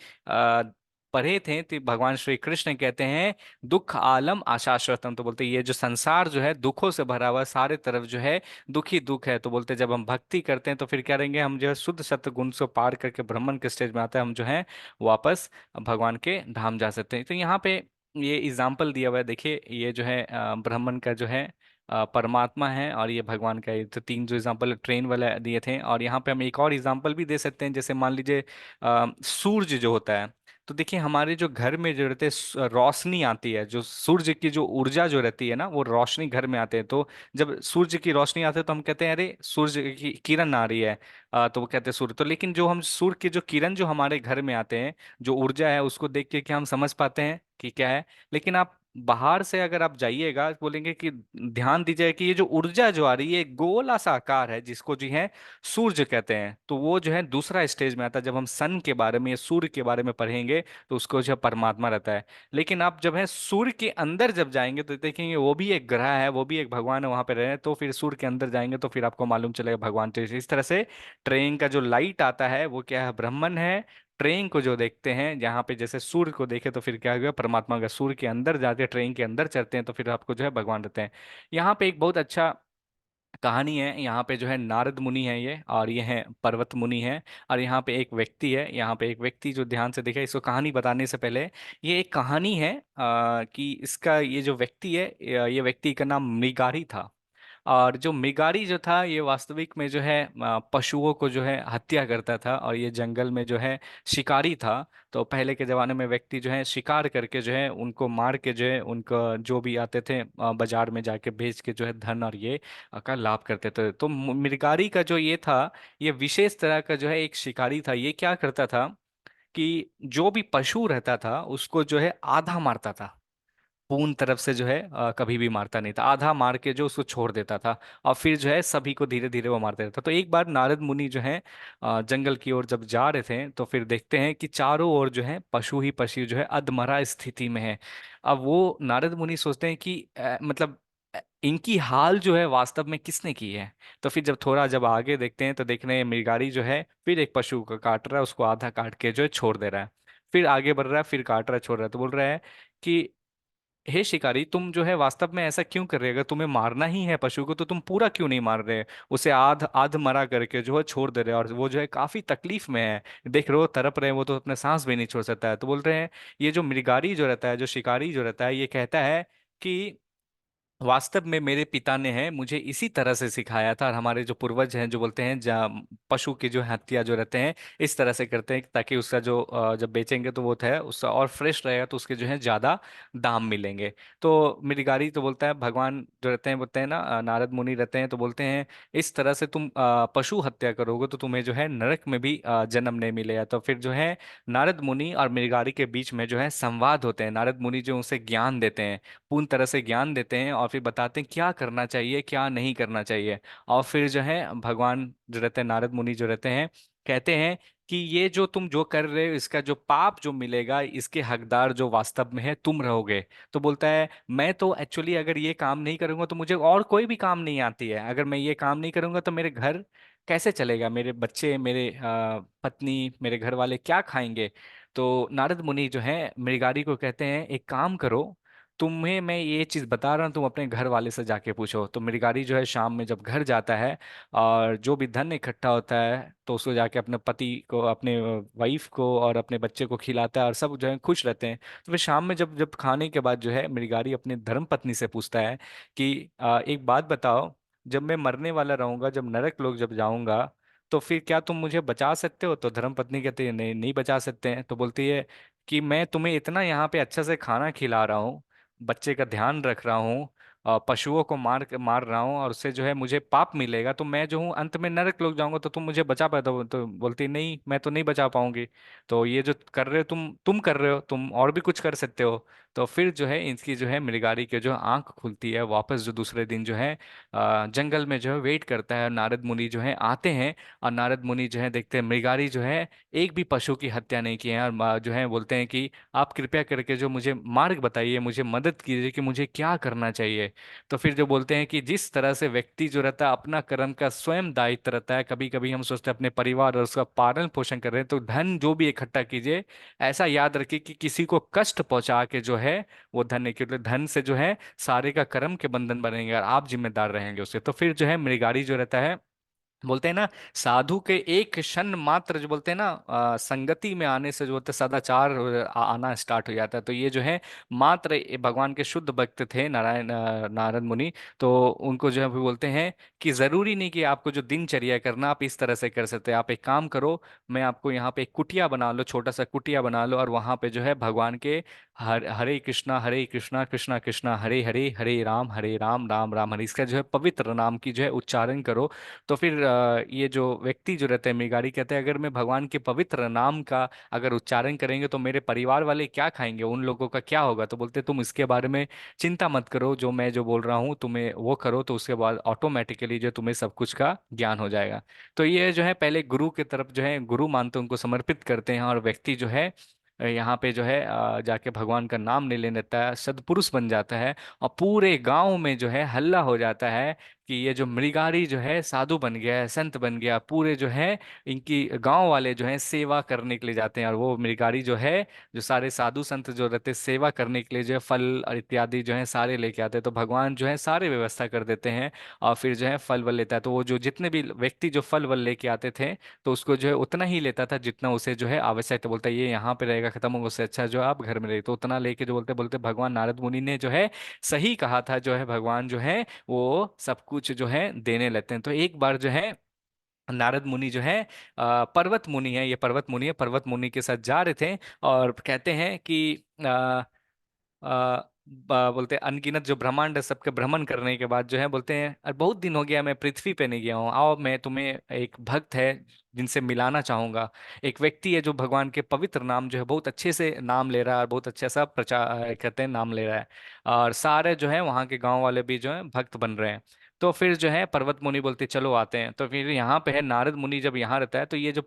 पढ़े थे, तो भगवान श्री कृष्ण कहते हैं दुख आलम आशाश्वतम। तो बोलते हैं ये जो संसार जो है दुखों से भरा हुआ है, सारे तरफ जो है दुख ही दुख है। तो बोलते हैं जब हम भक्ति करते हैं तो फिर क्या रहेंगे, हम जो है शुद्ध सत्य गुण से पार करके ब्राह्मण के स्टेज में आते हैं, हम जो है वापस भगवान के धाम जा सकते हैं। तो यहाँ पे ये एग्जाम्पल दिया हुआ है, देखिए ये जो है ब्राह्मण का जो है परमात्मा है, और ये भगवान का। ये तो तीन जो एग्जाम्पल ट्रेन वाला दिए थे, और यहाँ पे हम एक और एग्जाम्पल भी दे सकते हैं। जैसे मान लीजिए सूरज जो होता है, तो देखिए हमारे जो घर में जो रहते हैं रोशनी आती है, जो सूर्य की जो ऊर्जा जो रहती है ना, वो रोशनी घर में आते हैं। तो जब सूर्य की रोशनी आती है तो हम कहते हैं अरे सूर्य की किरण आ रही है, तो वो कहते हैं सूर्य। तो लेकिन जो हम सूर्य की जो किरण जो हमारे घर में आते हैं, जो ऊर्जा है, उसको देख के क्या हम समझ पाते हैं कि क्या है। लेकिन आप बाहर से अगर आप जाइएगा, बोलेंगे कि ध्यान दीजिए कि ये जो ऊर्जा जो आ रही है एक गोला सा आकार है, जिसको जो है सूर्य कहते हैं। तो वो जो है दूसरा स्टेज में आता है। जब हम सन के बारे में या सूर्य के बारे में पढ़ेंगे तो उसको जो है परमात्मा रहता है। लेकिन आप जब है सूर्य के अंदर जब जाएंगे तो देखेंगे वो भी एक ग्रह है, वो भी एक भगवान है वहां पे रहे। तो फिर सूर्य के अंदर जाएंगे तो फिर आपको मालूम चलेगा भगवान। तो इस तरह से ट्रेन का जो लाइट आता है वो क्या है, ब्राह्मण है। ट्रेन को जो देखते हैं जहाँ पे जैसे सूर्य को देखे तो फिर क्या हो गया, परमात्मा का। सूर्य के अंदर जाते हैं, ट्रेन के अंदर चढ़ते हैं, तो फिर आपको जो है भगवान रहते हैं। यहाँ पे एक बहुत अच्छा कहानी है। यहाँ पे जो है नारद मुनि है ये, और ये है पर्वत मुनि है। और यहाँ पे एक व्यक्ति है, यहाँ पे एक व्यक्ति जो ध्यान से देखे, इसको कहानी बताने से पहले ये एक कहानी है कि इसका ये जो व्यक्ति है, ये व्यक्ति का नाम मृगारी था। और जो मृगारी जो था ये वास्तविक में जो है पशुओं को जो है हत्या करता था, और ये जंगल में जो है शिकारी था। तो पहले के जमाने में व्यक्ति जो है शिकार करके जो है उनको मार के जो है उनका जो भी आते थे बाजार में जाके बेच के जो है धन और ये का लाभ करते थे। तो मृगारी का जो ये था, ये विशेष तरह का जो है एक शिकारी था। ये क्या करता था कि जो भी पशु रहता था उसको जो है आधा मारता था, पूर्ण तरफ से जो है कभी भी मारता नहीं था। आधा मार के जो उसको छोड़ देता था, और फिर जो है सभी को धीरे धीरे वो मारते रहता। तो एक बार नारद मुनि जो है जंगल की ओर जब जा रहे थे, तो फिर देखते हैं कि चारों ओर जो है पशु ही पशु जो है अधमरा स्थिति में है। अब वो नारद मुनि सोचते हैं कि मतलब इनकी हाल जो है वास्तव में किसने की है। तो फिर जब थोड़ा जब आगे देखते हैं तो देख रहे हैं मृगारी जो है फिर एक पशु को काट रहा है, उसको आधा काट के जो है छोड़ दे रहा है। फिर आगे बढ़ रहा है, फिर काट रहा है, छोड़ रहा है। तो बोल रहा है कि हे शिकारी, तुम जो है वास्तव में ऐसा क्यों कर रहे हो? अगर तुम्हें मारना ही है पशु को तो तुम पूरा क्यों नहीं मार रहे? उसे आध आध मरा करके जो है छोड़ दे रहे हो, और वो जो है काफी तकलीफ में है, देख रहे हो तड़प रहे हैं, वो तो अपने सांस भी नहीं छोड़ सकता है। तो बोल रहे हैं ये जो मृगारी जो रहता है, जो शिकारी जो रहता है, ये कहता है कि वास्तव में मेरे पिता ने है मुझे इसी तरह से सिखाया था, और हमारे जो पूर्वज हैं जो बोलते हैं पशु की जो हत्या जो रहते हैं इस तरह से करते हैं ताकि उसका जो जब बेचेंगे तो वो है उसका और फ्रेश रहेगा, तो उसके जो है ज्यादा दाम मिलेंगे। तो मृगारी तो बोलता है, भगवान जो रहते हैं बोलते हैं ना, नारद मुनि रहते हैं तो बोलते हैं इस तरह से तुम पशु हत्या करोगे तो तुम्हें जो है नरक में भी जन्म नहीं मिलेगा। तो फिर जो है नारद मुनि और मृगारी के बीच में जो है संवाद होते हैं। नारद मुनि जो उसे ज्ञान देते हैं, पूर्ण तरह से ज्ञान देते हैं, और फिर बताते हैं क्या करना चाहिए क्या नहीं करना चाहिए। और फिर जो है भगवान जो रहते हैं, नारद मुनि जो रहते हैं, कहते हैं कि ये जो तुम जो कर रहे हो इसका जो पाप जो मिलेगा इसके हकदार जो वास्तव में है तुम रहोगे। तो बोलता है मैं तो एक्चुअली अगर ये काम नहीं करूंगा तो मुझे और कोई भी काम नहीं आती है, अगर मैं ये काम नहीं करूंगा तो मेरे घर कैसे चलेगा, मेरे बच्चे, मेरे पत्नी, मेरे घर वाले क्या खाएंगे। तो नारद मुनि जो है मृगारी को कहते हैं एक काम करो, तुम्हें मैं ये चीज बता रहा हूँ तुम अपने घर वाले से जाके पूछो। तो मृगारी जो है शाम में जब घर जाता है और जो भी धन इकट्ठा होता है तो उसको जाके अपने पति को, अपने वाइफ को और अपने बच्चे को खिलाता है और सब जो है खुश रहते हैं। तो फिर शाम में जब जब खाने के बाद जो है मृगारी अपनी धर्म पत्नी से पूछता है कि एक बात बताओ, जब मैं मरने वाला रहूंगा, जब नरक लोग जब जाऊंगा, तो फिर क्या तुम मुझे बचा सकते हो। तो धर्मपत्नी कहती है नहीं, नहीं बचा सकते हैं। तो बोलती है कि मैं तुम्हें इतना यहाँ पे अच्छे से खाना खिला रहा हूँ, बच्चे का ध्यान रख रहा हूँ, पशुओं को मार रहा हूँ और उससे जो है मुझे पाप मिलेगा, तो मैं जो हूँ अंत में नरक लोग जाऊंगा, तो तुम मुझे बचा पाए। तो बोलती नहीं, मैं तो नहीं बचा पाऊंगी। तो ये जो कर रहे हो तुम कर रहे हो, तुम और भी कुछ कर सकते हो। तो फिर जो है इनकी जो है मृगारी के जो आंख खुलती है, वापस जो दूसरे दिन जो है जंगल में जो है वेट करता है, नारद मुनि जो है आते हैं। और नारद मुनि जो है देखते हैं मृगारी जो है एक भी पशु की हत्या नहीं की है, और जो है बोलते हैं कि आप कृपया करके जो मुझे मार्ग बताइए, मुझे मदद कीजिए कि मुझे क्या करना चाहिए। तो फिर जो बोलते हैं कि जिस तरह से व्यक्ति जो रहता है अपना कर्म का स्वयं दायित्व रहता है, कभी कभी हम सोचते हैं अपने परिवार और उसका पालन पोषण कर रहे हैं, तो धन जो भी इकट्ठा कीजिए ऐसा याद रखिए कि किसी को कष्ट पहुंचा के जो है वो धन नहीं, क्योंकि धन से जो है सारे का कर्म के बंधन बनेंगे और आप जिम्मेदार रहेंगे उससे। तो फिर जो है मृगारी जो रहता है, बोलते हैं ना, साधु के एक क्षण मात्र जो बोलते हैं ना संगति में आने से जो बोलते हैं सदाचार आना स्टार्ट हो जाता है। तो ये जो है मात्र ये भगवान के शुद्ध भक्त थे नारायण नारद मुनि। तो उनको जो है वो बोलते हैं कि जरूरी नहीं कि आपको जो दिनचर्या करना आप इस तरह से कर सकते हैं, आप एक काम करो, मैं आपको यहाँ पे एक कुटिया बना लो, छोटा सा कुटिया बना लो, और वहां पे जो है भगवान के हरे कृष्णा कृष्णा कृष्णा हरे हरे, हरे राम राम राम हरे, इसका जो है पवित्र नाम की जो है उच्चारण करो। तो फिर ये जो व्यक्ति जो रहते हैं मृगारी कहते हैं अगर मैं भगवान के पवित्र नाम का अगर उच्चारण करेंगे तो मेरे परिवार वाले क्या खाएंगे, उन लोगों का क्या होगा। तो बोलते तुम इसके बारे में चिंता मत करो, जो मैं जो बोल रहा हूँ तुम्हें वो करो, तो उसके बाद ऑटोमेटिकली जो तुम्हें सब कुछ का ज्ञान हो जाएगा। तो ये जो है पहले गुरु की तरफ जो है गुरु मानते हैं, उनको समर्पित करते हैं, और व्यक्ति जो है यहाँ पे जो है जाके भगवान का नाम ले लेने लगता है, सदपुरुष बन जाता है। और पूरे गांव में जो है हल्ला हो जाता है कि ये जो मृगारी जो है साधु बन गया है, संत बन गया। पूरे जो है इनकी गांव वाले जो है सेवा करने के लिए जाते हैं, और वो मृगारी जो है जो सारे साधु संत जो रहते हैं सेवा करने के लिए जो है फल और इत्यादि जो है सारे लेके आते हैं। तो भगवान जो है सारे व्यवस्था कर देते हैं और फिर जो है फल वल लेता है। तो वो जो जितने भी व्यक्ति जो फल वल लेके आते थे तो उसको जो है उतना ही लेता था जितना उसे जो है आवश्यक। तो बोलता है ये यहाँ पे रहेगा, खत्म होगा, उससे अच्छा जो है आप घर में रहे। तो उतना लेके जो बोलते बोलते भगवान नारद मुनि ने जो है सही कहा था, जो है भगवान जो है वो सब कुछ जो है देने लगते हैं। तो एक बार जो है नारद मुनि जो है पर्वत मुनि है, ये पर्वत मुनि है, पर्वत मुनि के साथ जा रहे थे और कहते हैं कि बोलते हैं अनगिनत जो ब्रह्मांड है सबके भ्रमण करने के बाद जो है बोलते हैं "अरे बहुत दिन हो गया मैं पृथ्वी पे नहीं गया हूँ, आओ मैं तुम्हें एक भक्त है जिनसे मिलाना चाहूंगा। एक व्यक्ति है जो भगवान के पवित्र नाम जो है बहुत अच्छे से नाम ले रहा है और बहुत अच्छे सा प्रचार कहते हैं नाम ले रहा है, और सारे जो है वहाँ के गांव वाले भी जो है भक्त बन रहे हैं। तो फिर जो है पर्वत मुनि बोलते चलो आते हैं। तो फिर यहाँ पे है नारद मुनि जब यहाँ रहता है तो ये जो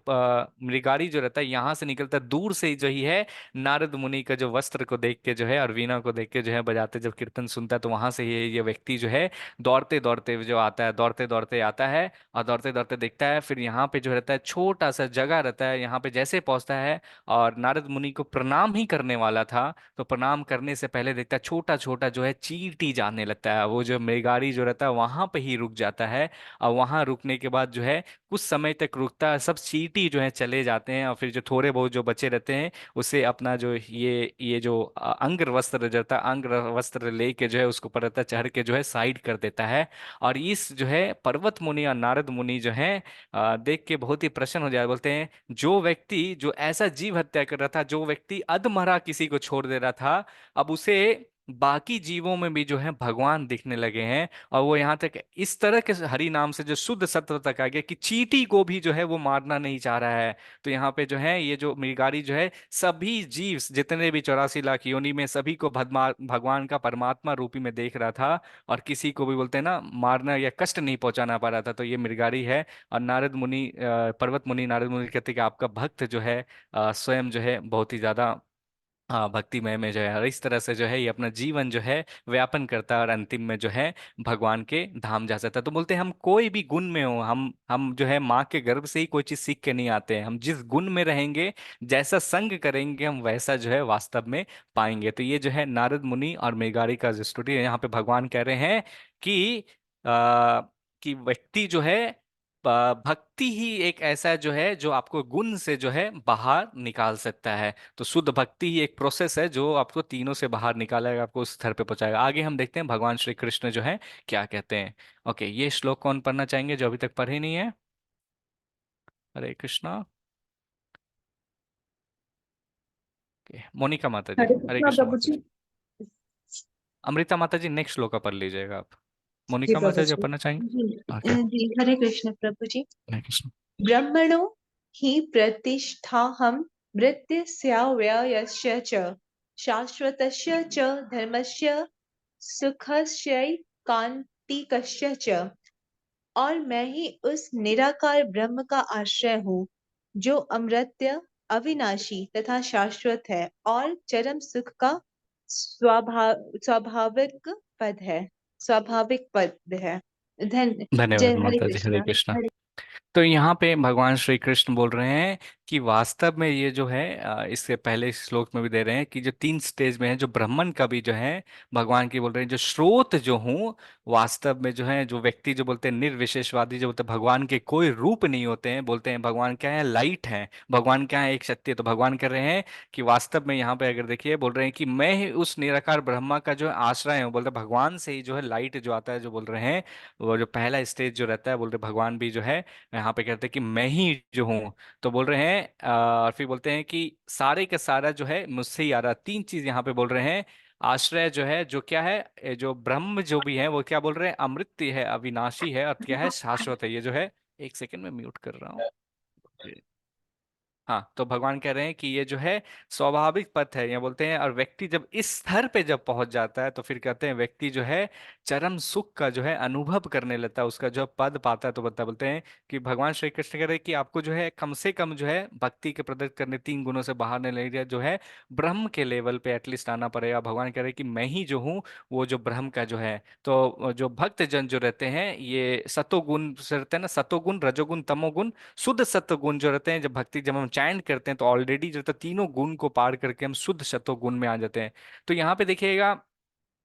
मृगारी जो रहता है यहाँ से निकलता है, दूर से ही जो ही है नारद मुनि का जो वस्त्र को देख के जो है और वीणा को देख के जो है बजाते जब कीर्तन सुनता है, तो वहां से ये व्यक्ति जो है दौड़ते दौड़ते जो आता है, दौड़ते दौड़ते आता है और दौड़ते दौड़ते देखता है। फिर यहाँ पे जो रहता है छोटा सा जगह रहता है, यहाँ पे जैसे पहुंचता है और नारद मुनि को प्रणाम ही करने वाला था, तो प्रणाम करने से पहले देखता है छोटा छोटा जो है चींटी जाने लगता है। वो जो मृगारी जो रहता है वहां पे ही रुक जाता है, और वहां रुकने के बाद जो है कुछ समय तक रुकता है, सब चींटी जो है चले जाते हैं, और फिर जो थोड़े बहुत जो बचे रहते हैं उसे अपना जो ये जो अंग वस्त्र जो था अंग वस्त्र लेके जो है उसको पर रहता चढ़ के जो है साइड कर देता है। और इस जो है पर्वत मुनि और नारद मुनि जो है देख के बहुत ही प्रसन्न हो जाए, बोलते हैं जो व्यक्ति जो ऐसा जीव हत्या कर रहा था, जो व्यक्ति अधमरा किसी को छोड़ दे रहा था, अब उसे बाकी जीवों में भी जो है भगवान दिखने लगे हैं। और वो यहाँ तक इस तरह के हरि नाम से जो शुद्ध सत्व तक आ गया कि चींटी को भी जो है वो मारना नहीं चाह रहा है। तो यहाँ पे जो है ये जो मृगारी जो है सभी जीव जितने भी 84 लाख योनि में सभी को भगवान का परमात्मा रूपी में देख रहा था। और किसी को भी बोलते हैं ना मारना या कष्ट नहीं पहुंचाना पा रहा था। तो ये मृगारी है। और नारद मुनि पर्वत मुनि नारद मुनि कहते हैं कि आपका भक्त जो है स्वयं जो है बहुत ही ज्यादा हाँ भक्तिमय में जो है और इस तरह से जो है ये अपना जीवन जो है व्यापन करता है और अंतिम में जो है भगवान के धाम जा सकता है। तो बोलते हैं हम कोई भी गुण में हो, हम जो है माँ के गर्भ से ही कोई चीज सीख के नहीं आते हैं। हम जिस गुण में रहेंगे, जैसा संग करेंगे, हम वैसा जो है वास्तव में पाएंगे। तो ये जो है नारद मुनि और मेघारी का जो स्टोरी है, यहाँ पे भगवान कह रहे हैं कि आ, कि व्यक्ति जो है भक्ति ही एक ऐसा जो है जो आपको गुण से जो है बाहर निकाल सकता है। तो शुद्ध भक्ति ही एक प्रोसेस है जो आपको तीनों से बाहर निकालेगा, आपको उस स्तर पे पहुंचाएगा। आगे हम देखते हैं भगवान श्री कृष्ण जो है क्या कहते हैं। ओके, ये श्लोक कौन पढ़ना चाहेंगे जो अभी तक पढ़े नहीं है? हरे कृष्णा। ओके, मोनिका माता जी, हरे हरे कृष्णा कृष्णा प्रभु माता जी। जी। अमृता माता जी नेक्स्ट श्लोक का पढ़ लीजिएगा आप। जी मोनिका प्रभु माता जी आप जी। पढ़ना चाहेंगे? जी ओके, जी हरे कृष्ण प्रभु जी। हरे कृष्ण। ब्रह्मणो हि प्रतिष्ठाहं मृत्युस्याव्ययस्य च शाश्वतस्य च धर्मस्य सुखस्यैकान्तिकस्य च। और मैं ही उस निराकार ब्रह्म का आश्रय हूँ जो अमर्त्य, अविनाशी तथा शाश्वत है और चरम सुख का स्वाभाविक पद है। स्वाभाविक पद है। धन्यवाद जय हरे माता जी, हरे कृष्णा। कृष्णा। तो यहाँ पे भगवान श्री कृष्ण बोल रहे हैं कि वास्तव में ये जो है इससे पहले इस श्लोक में भी दे रहे हैं कि जो 3 स्टेज में है, जो ब्राह्मण का भी जो है भगवान की बोल रहे हैं, जो स्रोत जो हूँ वास्तव में जो है, जो व्यक्ति जो बोलते हैं निर्विशेषवादी, जो बोलते हैं भगवान के कोई रूप नहीं होते हैं, बोलते हैं भगवान क्या है, लाइट है, भगवान क्या है, एक शक्ति है। तो भगवान कह रहे हैं कि वास्तव में यहाँ पे अगर देखिए बोल रहे हैं कि मैं ही उस निराकार ब्रह्मा का जो है आश्रय हूँ। बोलते हैं भगवान से ही जो है लाइट जो आता है, जो बोल रहे हैं वो जो पहला स्टेज जो रहता है, बोलते हैं भगवान भी जो है यहाँ पे कहते हैं कि मैं ही जो हूँ। तो बोल रहे हैं और फिर बोलते हैं कि सारे का सारा जो है मुझसे ही आ रहा। 3 चीज यहाँ पे बोल रहे हैं। आश्रय जो है जो क्या है, ये जो ब्रह्म जो भी है वो क्या बोल रहे हैं, अमृत है, अविनाशी है, और क्या है, शाश्वत है। ये जो है, एक सेकंड में म्यूट कर रहा हूँ। हाँ, तो भगवान कह रहे हैं कि ये जो है स्वाभाविक पथ है, ये बोलते हैं। और व्यक्ति जब इस स्तर पे जब पहुंच जाता है तो फिर कहते हैं व्यक्ति जो है चरम सुख का जो है अनुभव करने लगता है, उसका जो पद पाता है। तो बोलते हैं कि भगवान श्री कृष्ण कह रहे हैं कि आपको जो है कम से कम जो है भक्ति के प्रदर्शन करने 3 गुणों से बाहर नहीं ले जो है ब्रह्म के लेवल पे एटलीस्ट आना पड़ेगा। भगवान कह रहे हैं कि मैं ही जो हूँ वो जो ब्रह्म का जो है। तो जो भक्त जन जो रहते हैं ये सतोगुण से रहते हैं ना, सतोगुण, रजोगुण, तमोगुण, शुद्ध सत्व गुण जो रहते हैं। जब भक्ति जब हम चयन करते हैं तो ऑलरेडी जो रहता है तीनों गुण को पार करके हम शुद्ध सत्व गुण में आ जाते हैं। तो यहाँ पे देखिएगा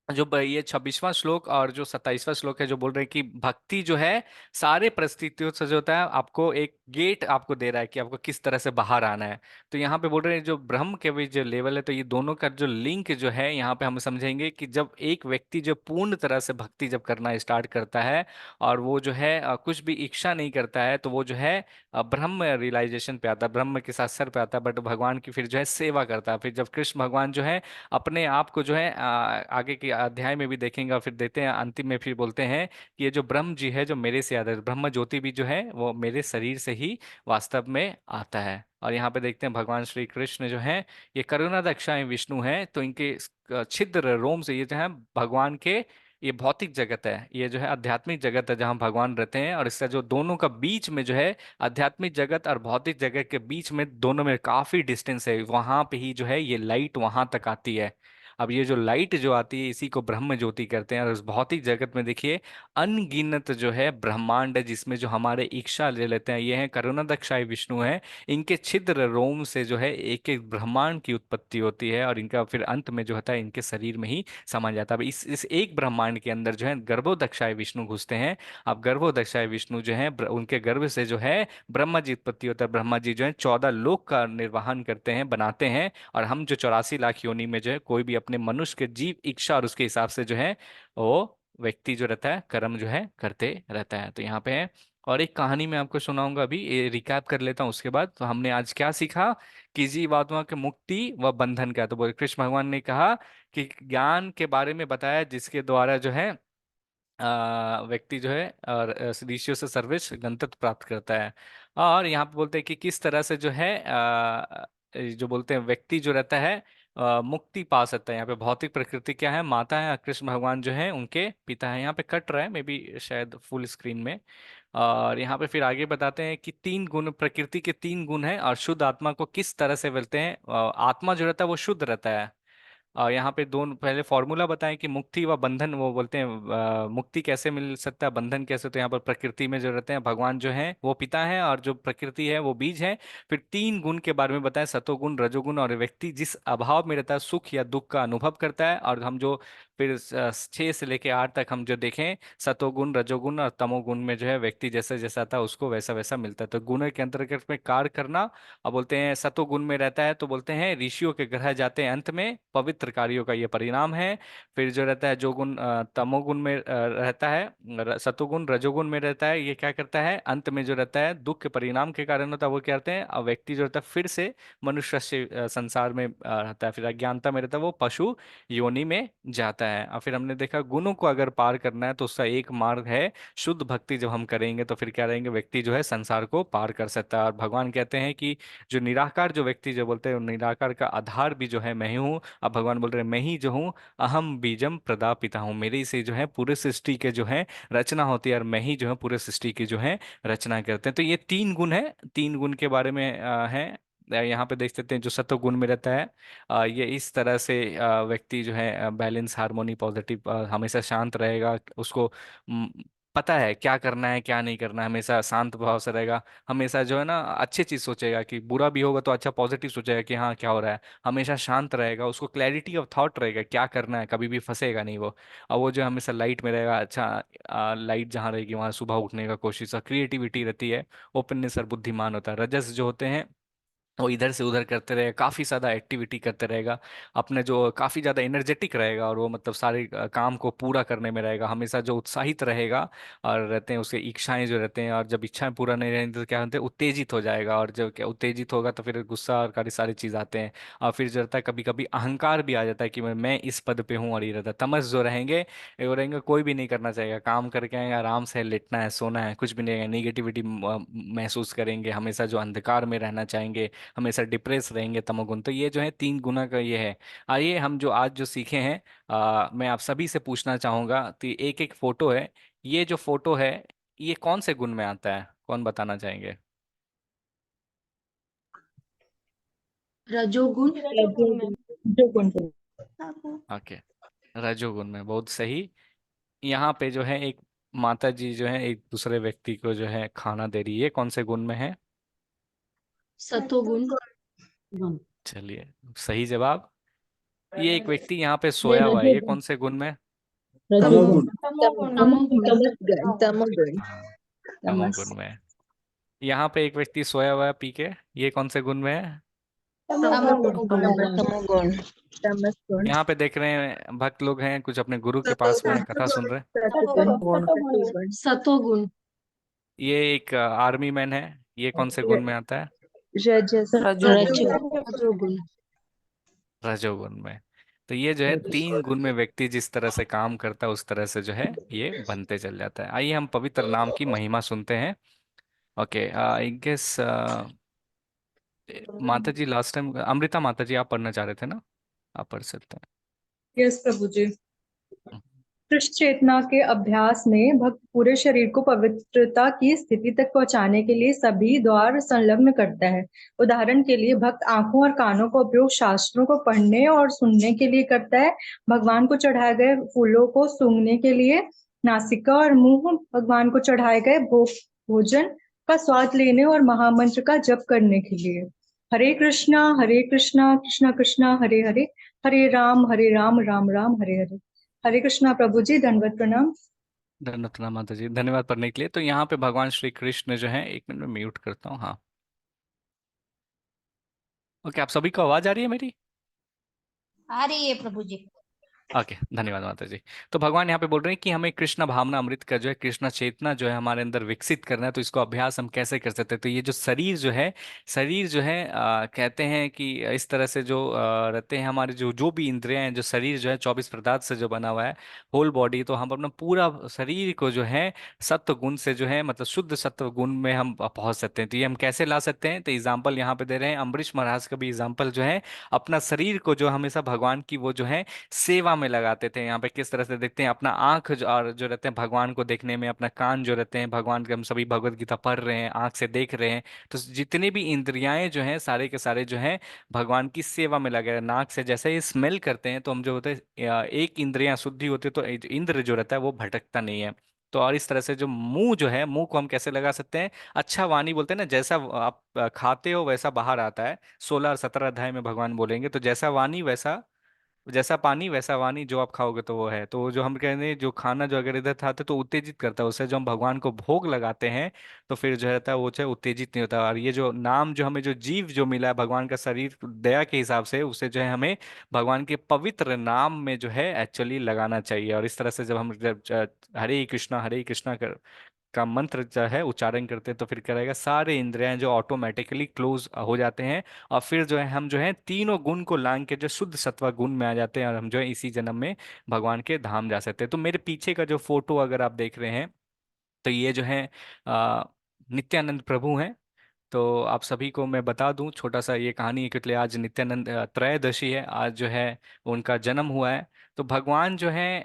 जो ये 26वां श्लोक और जो 27वां श्लोक है, जो बोल रहे हैं कि भक्ति जो है सारे परिस्थितियों से जो होता है आपको एक गेट आपको दे रहा है कि आपको किस तरह से बाहर आना है। तो यहाँ पे बोल रहे हैं जो ब्रह्म के भी जो लेवल है, तो ये दोनों का जो लिंक जो है यहाँ पे हम समझेंगे कि जब एक व्यक्ति जो पूर्ण तरह से भक्ति जब करना स्टार्ट करता है और वो जो है कुछ भी इच्छा नहीं करता है, तो वो जो है ब्रह्म रियलाइजेशन पे आता है, ब्रह्म के साथ सर पे आता है, बट भगवान की फिर जो है सेवा करता है। फिर जब कृष्ण भगवान जो है अपने आप को जो है आगे के अध्याय में भी देखेंगे और फिर देते हैं अंतिम में, फिर बोलते हैं कि ये जो ब्रह्म जी है जो मेरे से आता है, ब्रह्म ज्योति भी जो है वो मेरे शरीर से ही वास्तव में आता है। और यहाँ पे देखते हैं भगवान श्री कृष्ण जो है ये करुणा दक्षाएं विष्णु हैं। तो इनके छिद्र रोम से ये जो है भगवान के, ये भौतिक जगत है, ये जो है आध्यात्मिक जगत है जहाँ भगवान रहते हैं। और इसका जो दोनों का बीच में जो है आध्यात्मिक जगत और भौतिक जगत के बीच में दोनों में काफी डिस्टेंस है, वहां पे ही जो है ये लाइट वहां तक आती है। अब ये जो लाइट जो आती है इसी को ब्रह्म ज्योति करते हैं। और उस भौतिक जगत में देखिए अनगिनत जो है ब्रह्मांड है जिसमें जो हमारे इच्छा ले लेते हैं, ये है करुणादक्षाय विष्णु है। इनके छिद्र रोम से जो है एक एक ब्रह्मांड की उत्पत्ति होती है और इनका फिर अंत में जो होता है इनके शरीर में ही समा जाता है। अब इस एक ब्रह्मांड के अंदर जो है गर्भोदक्षाय विष्णु घुसते हैं। अब गर्भोदक्षाय विष्णु जो है उनके गर्भ से जो है ब्रह्मा जी उत्पत्ति होता है। ब्रह्मा जी जो है 14 लोक का निर्वहन करते हैं, बनाते हैं। और हम जो 84 लाख योनि में जो है कोई भी अपने मनुष्य के जीव इच्छा और उसके हिसाब से जो है वो व्यक्ति जो रहता है कर्म जो है करते रहता है। तो यहाँ पे है और एक कहानी मैं आपको सुनाऊंगा अभी, ये रिकैप कर लेता हूँ उसके बाद। तो हमने आज क्या सीखा कि जीवात्मा के मुक्ति व बंधन क्या, तो बोले कृष्ण भगवान ने कहा कि ज्ञान के बारे में बताया जिसके द्वारा जो है व्यक्ति जो है और ऋषियों से सर्वोच्च गंतव्य प्राप्त करता है। और यहाँ पे बोलते हैं कि किस तरह से जो है जो बोलते हैं व्यक्ति जो रहता है मुक्ति पा सकता है। यहाँ पे भौतिक प्रकृति क्या है, माता है, कृष्ण भगवान जो है उनके पिता है। यहाँ पे कट रहा है मे बी शायद फुल स्क्रीन में। और यहाँ पे फिर आगे बताते हैं कि तीन गुण, प्रकृति के तीन गुण हैं और शुद्ध आत्मा को किस तरह से मिलते हैं। आत्मा जो रहता है वो शुद्ध रहता है। यहाँ पे दोनों पहले फॉर्मूला बताएं कि मुक्ति व बंधन, वो बोलते हैं मुक्ति कैसे मिल सकता है, बंधन कैसे। तो यहाँ पर प्रकृति में जो रहते हैं भगवान जो है वो पिता है और जो प्रकृति है वो बीज है। फिर तीन गुण के बारे में बताएं, सतोगुण, रजोगुण, और व्यक्ति जिस अभाव में रहता है सुख या दुख का अनुभव करता है। और हम जो फिर 6 से लेके 8 तक हम जो देखें सतोगुण, रजोगुण और तमोगुण में जो है व्यक्ति जैसे जैसा आता है उसको वैसा वैसा मिलता है। तो गुण के अंतर्गत में कार्य करना। अब बोलते हैं सतोगुण में रहता है तो बोलते हैं ऋषियों के ग्रह जाते हैं अंत में, पवित्र कार्यों का ये परिणाम है। फिर जो रहता है जो गुण तमोगुण में रहता है, सतोगुण रजोगुण में रहता है, ये क्या करता है अंत में जो रहता है दुख के परिणाम के कारण होता है, वो क्या करते हैं अब व्यक्ति जो रहता है फिर से मनुष्य से संसार में रहता है। फिर अज्ञानता में रहता है वो पशु योनि में जाता है। और फिर हमने देखा गुणों को अगर पार करना है तो उसका एक मार्ग है शुद्ध भक्ति। जब हम करेंगे तो फिर क्या रहेंगे, व्यक्ति जो है संसार को पार कर सकता है। और भगवान कहते हैं कि जो निराकार जो व्यक्ति जो बोलते हैं निराकार का आधार भी जो है मैं ही हूँ। अब भगवान बोल रहे हैं मैं ही जो हूँ अहम बीजम प्रदापिता हूँ, मेरे से जो है पूरे सृष्टि के जो है रचना होती है और मैं ही जो है पूरे सृष्टि की जो है रचना करते हैं। तो ये तीन गुण है, तीन गुण के बारे में है। यहाँ पे देख सकते हैं जो सत्व गुण में रहता है ये इस तरह से व्यक्ति जो है बैलेंस, हार्मोनी, पॉजिटिव, हमेशा शांत रहेगा। उसको पता है क्या करना है क्या नहीं करना है, हमेशा शांत भाव से रहेगा। हमेशा जो है ना अच्छी चीज सोचेगा, कि बुरा भी होगा तो अच्छा पॉजिटिव सोचेगा कि हाँ क्या हो रहा है। हमेशा शांत रहेगा, उसको क्लैरिटी ऑफ थॉट रहेगा क्या करना है, कभी भी फंसेगा नहीं वो। और वो जो हमेशा लाइट में रहेगा, अच्छा लाइट जहाँ रहेगी वहाँ सुबह उठने का कोशिश, और क्रिएटिविटी रहती है, ओपननेस और बुद्धिमान होता है। रजस जो होते हैं वो इधर से उधर करते रहेगा, काफी ज्यादा एक्टिविटी करते रहेगा, अपने जो काफी ज्यादा एनर्जेटिक रहेगा, और वो मतलब सारे काम को पूरा करने में रहेगा, हमेशा जो उत्साहित रहेगा। और रहते हैं उसके इच्छाएं जो रहते हैं, और जब इच्छाएं पूरा नहीं रहेंगी तो क्या होते हैं उत्तेजित हो जाएगा, और जब क्या उत्तेजित होगा तो फिर गुस्सा और काफी सारी चीज आते हैं। और फिर जो रहता है कभी कभी अहंकार भी आ जाता है कि मैं इस पद पे हूँ, और ये रहता है तमस जो रहेंगे, वो रहेंगे कोई भी नहीं करना चाहेगा, काम करके आएंगे आराम से, लेटना है सोना है, कुछ भी नहीं है, निगेटिविटी महसूस करेंगे, हमेशा जो अंधकार में रहना चाहेंगे, हमेशा डिप्रेस रहेंगे, तमोगुण। तो ये जो है तीन गुना का ये है। आइए हम जो आज जो सीखे हैं मैं आप सभी से पूछना चाहूंगा, तो एक एक फोटो है, ये जो फोटो है ये कौन से गुण में आता है, कौन बताना चाहेंगे। रजोगुण। रजोगुण में। रजोगुण। ओके, रजोगुण में, बहुत सही। यहाँ पे जो है एक माता जी जो है एक दूसरे व्यक्ति को जो है खाना दे रही है, कौन से गुण में है। सतोगुण। चलिए सही जवाब। ये एक व्यक्ति यहाँ पे ये सोया हुआ है, ये रजोगुण। कौन से गुण में। रजोगुण। तमोगुण। तमोगुण में। तमोगुण। तमोगुण। हाँ, तमस। तमोगुण में। यहाँ पे एक व्यक्ति सोया हुआ है पी के, ये कौन से गुण में है। तमोगुण। तमोगुण। तमस गुण। यहाँ पे देख रहे हैं भक्त लोग हैं, कुछ अपने गुरु के पास में कथा सुन रहे हैं। सतोगुण। सतोगुण। सतोगुण। ये एक आर्मी मैन है, ये कौन से गुण में आता है। रजस। रजोगुण। रजोगुण में। तो ये जो है तीन गुण में व्यक्ति जिस तरह से काम करता है उस तरह से जो है ये बनते चल जाता है। आइए हम पवित्र नाम की महिमा सुनते हैं। ओके, आई गेस माता जी लास्ट टाइम, अमृता माता जी आप पढ़ना चाह रहे थे ना, आप पढ़ सकते यस प्रभु जी। हैं। कृष्ण चेतना के अभ्यास में भक्त पूरे शरीर को पवित्रता की स्थिति तक पहुंचाने के लिए सभी द्वार संलग्न करता है। उदाहरण के लिए भक्त आंखों और कानों का उपयोग शास्त्रों को पढ़ने और सुनने के लिए करता है। भगवान को चढ़ाए गए फूलों को सूंघने के लिए, नासिका और मुंह भगवान को चढ़ाए गए भोजन का स्वाद लेने और महामंत्र का जप करने के लिए। हरे कृष्णा कृष्णा कृष्णा हरे हरे, हरे राम राम राम हरे हरे। हरे कृष्णा प्रभु जी, दंडवत प्रणाम। धन्यवाद माता जी, धन्यवाद पढ़ने के लिए। तो यहाँ पे भगवान श्री कृष्ण जो है, एक मिनट में म्यूट करता हूँ। हाँ ओके, आप सभी को आवाज आ रही है मेरी। आ रही है प्रभु जी। ओके, धन्यवाद माता जी। तो भगवान यहाँ पे बोल रहे हैं कि हमें कृष्ण भावना अमृत का जो है, कृष्ण चेतना जो है हमारे अंदर विकसित करना है। तो इसको अभ्यास हम कैसे कर सकते हैं? तो ये जो शरीर जो है, शरीर जो है कहते हैं कि इस तरह से जो रहते हैं हमारे जो जो भी इंद्रियां हैं, जो शरीर जो है 24 पदार्थ से जो बना हुआ है, होल बॉडी, तो हम अपना पूरा शरीर को जो है सत्व गुण से जो है, मतलब शुद्ध सत्व गुण में हम पहुंच सकते हैं। तो ये हम कैसे ला सकते हैं? तो एग्जाम्पल यहाँ पे दे रहे हैं, अम्बरीश महाराज का भी एग्जाम्पल जो है, अपना शरीर को जो हमेशा भगवान की वो जो है सेवा में लगाते थे। यहाँ पे किस तरह से देखते हैं, अपना आंख और जो रहते हैं भगवान को देखने में, अपना कान जो रहते हैं भगवान के, हम सभी भगवत गीता पढ़ रहे हैं, आंख से देख रहे हैं, तो जितने भी इंद्रियाएं जो हैं सारे के सारे जो हैं भगवान की सेवा में लगे हैं। नाक से जैसे ही स्मेल करते हैं तो हम जो होते हैं एक इंद्रियां शुद्धि होती है, तो इंद्र जो रहता है वो भटकता नहीं है। तो और इस तरह से जो मुंह जो है, मुंह को हम कैसे लगा सकते हैं? अच्छा वाणी बोलते हैं ना, जैसा आप खाते हो वैसा बाहर आता है। 16 और 17 अध्याय में भगवान बोलेंगे, तो जैसा वाणी वैसा, जैसा पानी वैसा वाणी, जो आप खाओगे तो वो है। तो वो जो हम कहते हैं, जो खाना जो अगर इधर खाते तो उत्तेजित करता है, उससे जो हम भगवान को भोग लगाते हैं तो फिर जो रहता है वो चाहे उत्तेजित नहीं होता। और ये जो नाम जो हमें जो जीव जो मिला है भगवान का शरीर दया के हिसाब से, उसे जो है हमें भगवान के पवित्र नाम में जो है एक्चुअली लगाना चाहिए। और इस तरह से जब हम हरे कृष्णा का मंत्र जो है उच्चारण करते हैं तो फिर क्या रहेगा, सारे इंद्रियां जो ऑटोमेटिकली क्लोज हो जाते हैं। और फिर जो है हम जो है तीनों गुण को लांग के जो शुद्ध सत्वा गुण में आ जाते हैं, और हम जो है इसी जन्म में भगवान के धाम जा सकते हैं। तो मेरे पीछे का जो फोटो अगर आप देख रहे हैं, तो ये जो है आ, नित्यानंद प्रभु हैं। तो आप सभी को मैं बता दूं, छोटा सा ये कहानी है, क्योंकि आज नित्यानंद त्रयोदशी है, आज जो है उनका जन्म हुआ है। तो भगवान जो है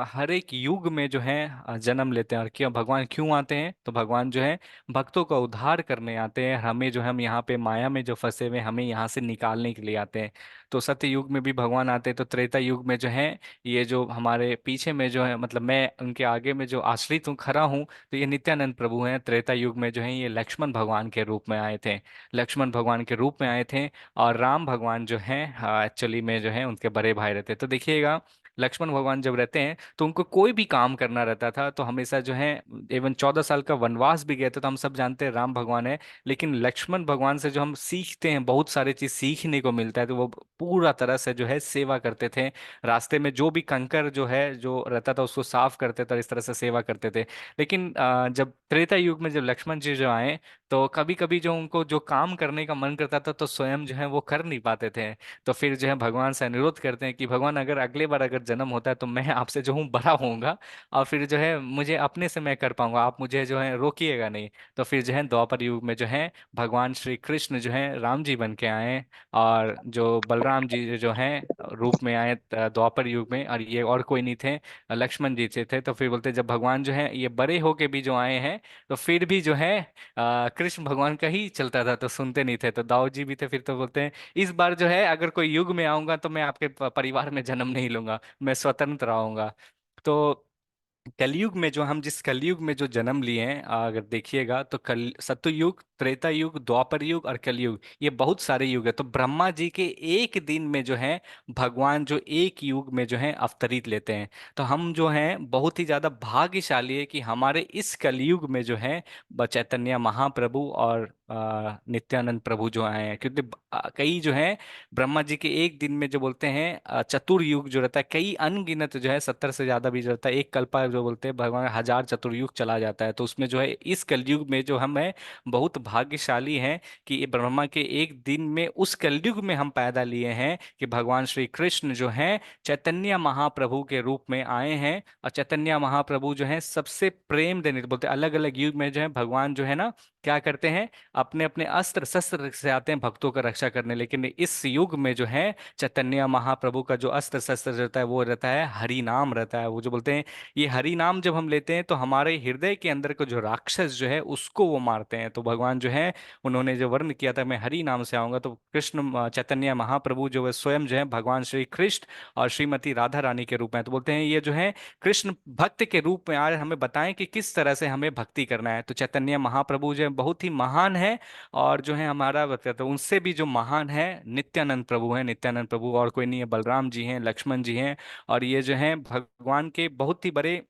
हर एक युग में जो है जन्म लेते हैं। और क्यों भगवान क्यों आते हैं? तो भगवान जो है भक्तों का उद्धार करने आते हैं, हमें जो हम यहाँ पे माया में जो फंसे हुए हैं, हमें यहाँ से निकालने के लिए आते हैं। तो सत्य युग में भी भगवान आते हैं। तो त्रेता युग में जो है, ये जो हमारे पीछे में जो है, मतलब मैं उनके आगे में जो आश्रित हूँ, खड़ा हूँ, तो ये नित्यानंद प्रभु हैं। त्रेता युग में जो है ये लक्ष्मण भगवान के रूप में आए थे, लक्ष्मण भगवान के रूप में आए थे। और राम भगवान जो हैं एक्चुअली में जो है उनके बड़े भाई रहते। तो देखिएगा, लक्ष्मण भगवान जब रहते हैं तो उनको कोई भी काम करना रहता था तो हमेशा जो है, इवन 14 साल का वनवास भी गए थे, तो हम सब जानते हैं राम भगवान है। लेकिन लक्ष्मण भगवान से जो हम सीखते हैं, बहुत सारी चीज सीखने को मिलता है। तो वो पूरा तरह से जो है सेवा करते थे, रास्ते में जो भी कंकर जो है जो रहता था उसको साफ करते थे और इस तरह से सेवा करते थे। लेकिन जब त्रेता युग में जब लक्ष्मण जी जो आए, तो कभी कभी जो उनको जो काम करने का मन करता था तो स्वयं जो है वो कर नहीं पाते थे। तो फिर जो है भगवान से अनुरोध करते हैं कि भगवान अगर अगले बार अगर जन्म होता है तो मैं आपसे जो हूँ बड़ा होऊंगा, और फिर जो है मुझे अपने से मैं कर पाऊंगा, आप मुझे जो है रोकिएगा नहीं। तो फिर जो है द्वापर युग में जो है भगवान श्री कृष्ण जो है राम जी बन के आए, और जो बलराम जी जो हैं रूप में आए द्वापर युग में, और ये और कोई नहीं थे, लक्ष्मण जी से थे। तो फिर बोलते जब भगवान जो है ये बड़े होके भी जो आए हैं, तो फिर भी जो है कृष्ण भगवान का ही चलता था, तो सुनते नहीं थे। तो दाऊ जी भी थे, फिर तो बोलते हैं इस बार जो है अगर कोई युग में आऊंगा तो मैं आपके परिवार में जन्म नहीं लूंगा, मैं स्वतंत्र रहूंगा। तो कलयुग में जो हम जिस कलयुग में जो जन्म लिए हैं, अगर देखिएगा तो कल सतयुग, त्रेता युग, द्वापर युग और कलयुग, ये बहुत सारे युग है। तो ब्रह्मा जी के एक दिन में जो है भगवान जो एक युग में जो है अवतरित लेते हैं। तो हम जो हैं बहुत ही ज्यादा भाग्यशाली है कि हमारे इस कलयुग में जो है चैतन्य महाप्रभु और नित्यानंद प्रभु जो आए हैं। क्योंकि कई जो है ब्रह्मा जी के एक दिन में जो बोलते हैं चतुर्युग जो रहता है, कई अनगिनत जो है 70 से ज्यादा भी जो रहता है, एक कल्पा जो बोलते हैं भगवान 1000 चतुर्युग चला जाता है। तो उसमें जो है इस कलयुग में जो हम है बहुत भाग्यशाली हैं कि ये ब्रह्मा के एक दिन में उस कलयुग में हम पैदा लिए हैं कि भगवान श्री कृष्ण जो है चैतन्य महाप्रभु के रूप में आए हैं। और चैतन्य महाप्रभु जो है सबसे प्रेम देने बोलते हैं, अलग अलग युग में जो है भगवान जो है ना क्या करते हैं, अपने अपने अस्त्र शस्त्र से आते हैं भक्तों का रक्षा करने। लेकिन इस युग में जो है चैतन्य महाप्रभु का जो अस्त्र शस्त्र रहता है वो रहता है हरि नाम रहता है। वो जो बोलते हैं ये हरि नाम जब हम लेते हैं तो हमारे हृदय के अंदर का जो राक्षस जो है उसको वो मारते हैं। तो भगवान जो है उन्होंने जो वर्ण किया था मैं हरि नाम से आऊंगा, तो कृष्ण चैतन्य महाप्रभु जो है स्वयं जो है भगवान श्री कृष्ण और श्रीमती राधा रानी के रूप में। तो बोलते हैं ये जो है कृष्ण भक्त के रूप में आज हमें बताएं कि किस तरह से हमें भक्ति करना है। तो चैतन्य महाप्रभु जो है बहुत ही महान है, और जो है हमारा तो उनसे भी जो महान है नित्यानंद प्रभु है। नित्यानंद प्रभु और कोई नहीं है, बलराम जी हैं, लक्ष्मण जी हैं, और ये जो हैं भगवान के बहुत ही बड़े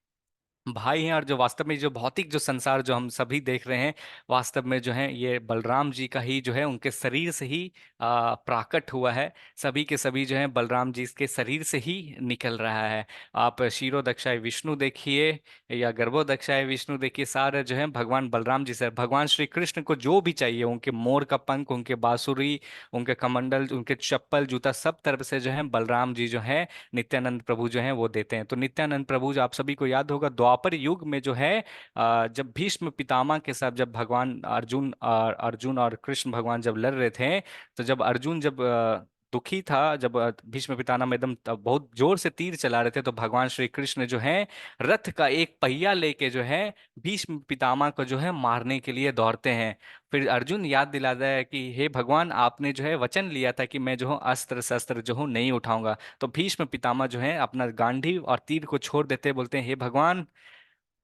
भाई हैं, और जो वास्तव में जो भौतिक जो संसार जो हम सभी देख रहे हैं, वास्तव में जो है ये बलराम जी का ही जो है उनके शरीर से ही प्राकट हुआ है। सभी के सभी जो है बलराम जी के शरीर से ही निकल रहा है। आप क्षीरोदक्षाय विष्णु देखिए या गर्भोदक्षाय विष्णु देखिए, सारे जो है भगवान बलराम जी से। भगवान श्री कृष्ण को जो भी चाहिए, उनके मोर का पंख, उनके बांसुरी, उनके कमंडल, उनके चप्पल जूता, सब तरफ से जो है बलराम जी जो है नित्यानंद प्रभु जो है वो देते हैं। तो नित्यानंद प्रभु जो आप सभी को याद होगा, द्वापर युग में जो है जब भीष्म पितामह के साथ जब भगवान अर्जुन और कृष्ण भगवान जब लड़ रहे थे, तो जब अर्जुन जब दुखी था, जब भीष्म पितामह में एकदम बहुत जोर से तीर चला रहे थे, तो भगवान श्री कृष्ण जो है रथ का एक पहिया लेके जो है भीष्म पितामह को जो है मारने के लिए दौड़ते हैं। फिर अर्जुन याद दिलाता है कि हे भगवान, आपने जो है वचन लिया था कि मैं जो हूँ अस्त्र शस्त्र जो हूँ नहीं उठाऊंगा। तो भीष्म पितामह जो है अपना गांडीव और तीर को छोड़ देते, बोलते हैं हे भगवान,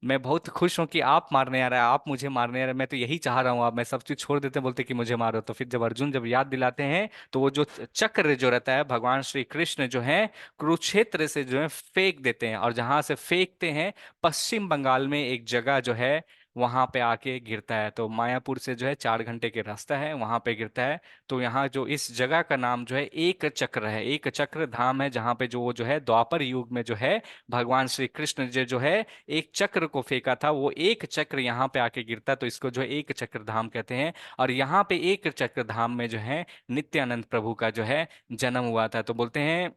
मैं बहुत खुश हूं कि आप मारने आ रहे हैं, आप मुझे मारने आ रहे हैं, मैं तो यही चाह रहा हूँ, आप मैं सब चीज छोड़ देते हैं, बोलते कि मुझे मारो। तो फिर जब अर्जुन जब याद दिलाते हैं, तो वो जो चक्र जो रहता है भगवान श्री कृष्ण जो है कुरुक्षेत्र से जो है फेंक देते हैं, और जहां से फेंकते हैं पश्चिम बंगाल में एक जगह जो है वहां पे आके गिरता है। तो मायापुर से जो है 4 घंटे के रास्ता है, वहां पे गिरता है। तो यहाँ जो इस जगह का नाम जो है एक चक्र है, एक चक्र धाम है, जहाँ पे जो वो जो है द्वापर युग में जो है भगवान श्री कृष्ण जो है एक चक्र को फेंका था, वो एक चक्र यहाँ पे आके गिरता, तो इसको जो है एक चक्र धाम कहते हैं। और यहाँ पे एक चक्र धाम में जो है नित्यानंद प्रभु का जो है जन्म हुआ था। तो बोलते हैं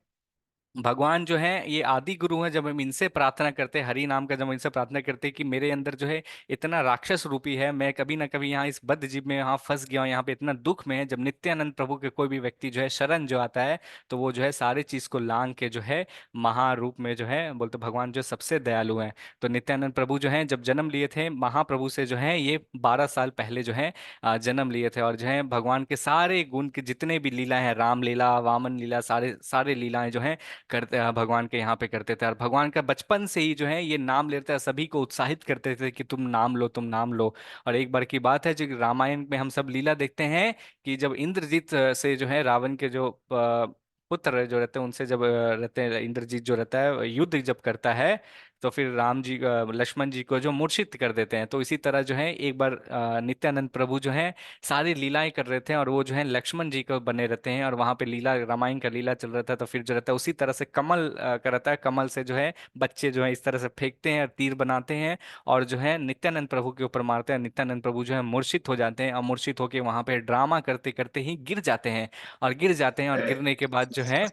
भगवान जो है ये आदि गुरु हैं। जब हम इनसे प्रार्थना करते हैं, हरि नाम का जब हम इनसे प्रार्थना करते हैं कि मेरे अंदर जो है इतना राक्षस रूपी है, मैं कभी ना कभी यहाँ इस बद्ध जीव में यहाँ फंस गया हूँ, यहाँ पे इतना दुख में है, जब नित्यानंद प्रभु के कोई भी व्यक्ति जो है शरण जो आता है, तो वो जो है सारे चीज को लांग के जो है महारूप में जो है बोलते भगवान जो सबसे दयालु हैं। तो नित्यानंद प्रभु जो है जब जन्म लिए थे महाप्रभु से जो है ये 12 साल पहले जो है जन्म लिए थे। और जो है भगवान के सारे गुण के जितने भी लीला है, राम लीला, वामन लीला, सारे सारे लीलाएं जो है करते भगवान के यहाँ पे करते थे। और भगवान का बचपन से ही जो है ये नाम लेते हैं, सभी को उत्साहित करते थे कि तुम नाम लो, तुम नाम लो। और एक बार की बात है, जो रामायण में हम सब लीला देखते हैं कि जब इंद्रजीत से जो है रावण के जो पुत्र जो रहते हैं उनसे जब रहते हैं, इंद्रजीत जो रहता है युद्ध जब करता है, तो फिर राम जी लक्ष्मण जी को जो मूर्छित कर देते हैं। तो इसी तरह जो है एक बार नित्यानंद प्रभु जो है सारी लीलाएं कर रहे थे, और वो जो है लक्ष्मण जी को बने रहते हैं, और वहां पे लीला रामायण का लीला चल रहा था। तो फिर जो रहता है उसी तरह से कमल का रहता है, कमल से जो है बच्चे जो है इस तरह से फेंकते हैं और तीर बनाते हैं, और जो है नित्यानंद प्रभु के ऊपर मारते हैं। नित्यानंद प्रभु जो है मूर्छित हो जाते हैं, और मूर्छित होकर वहां पे ड्रामा करते करते ही गिर जाते हैं। और गिर जाते हैं, और गिरने के बाद जो है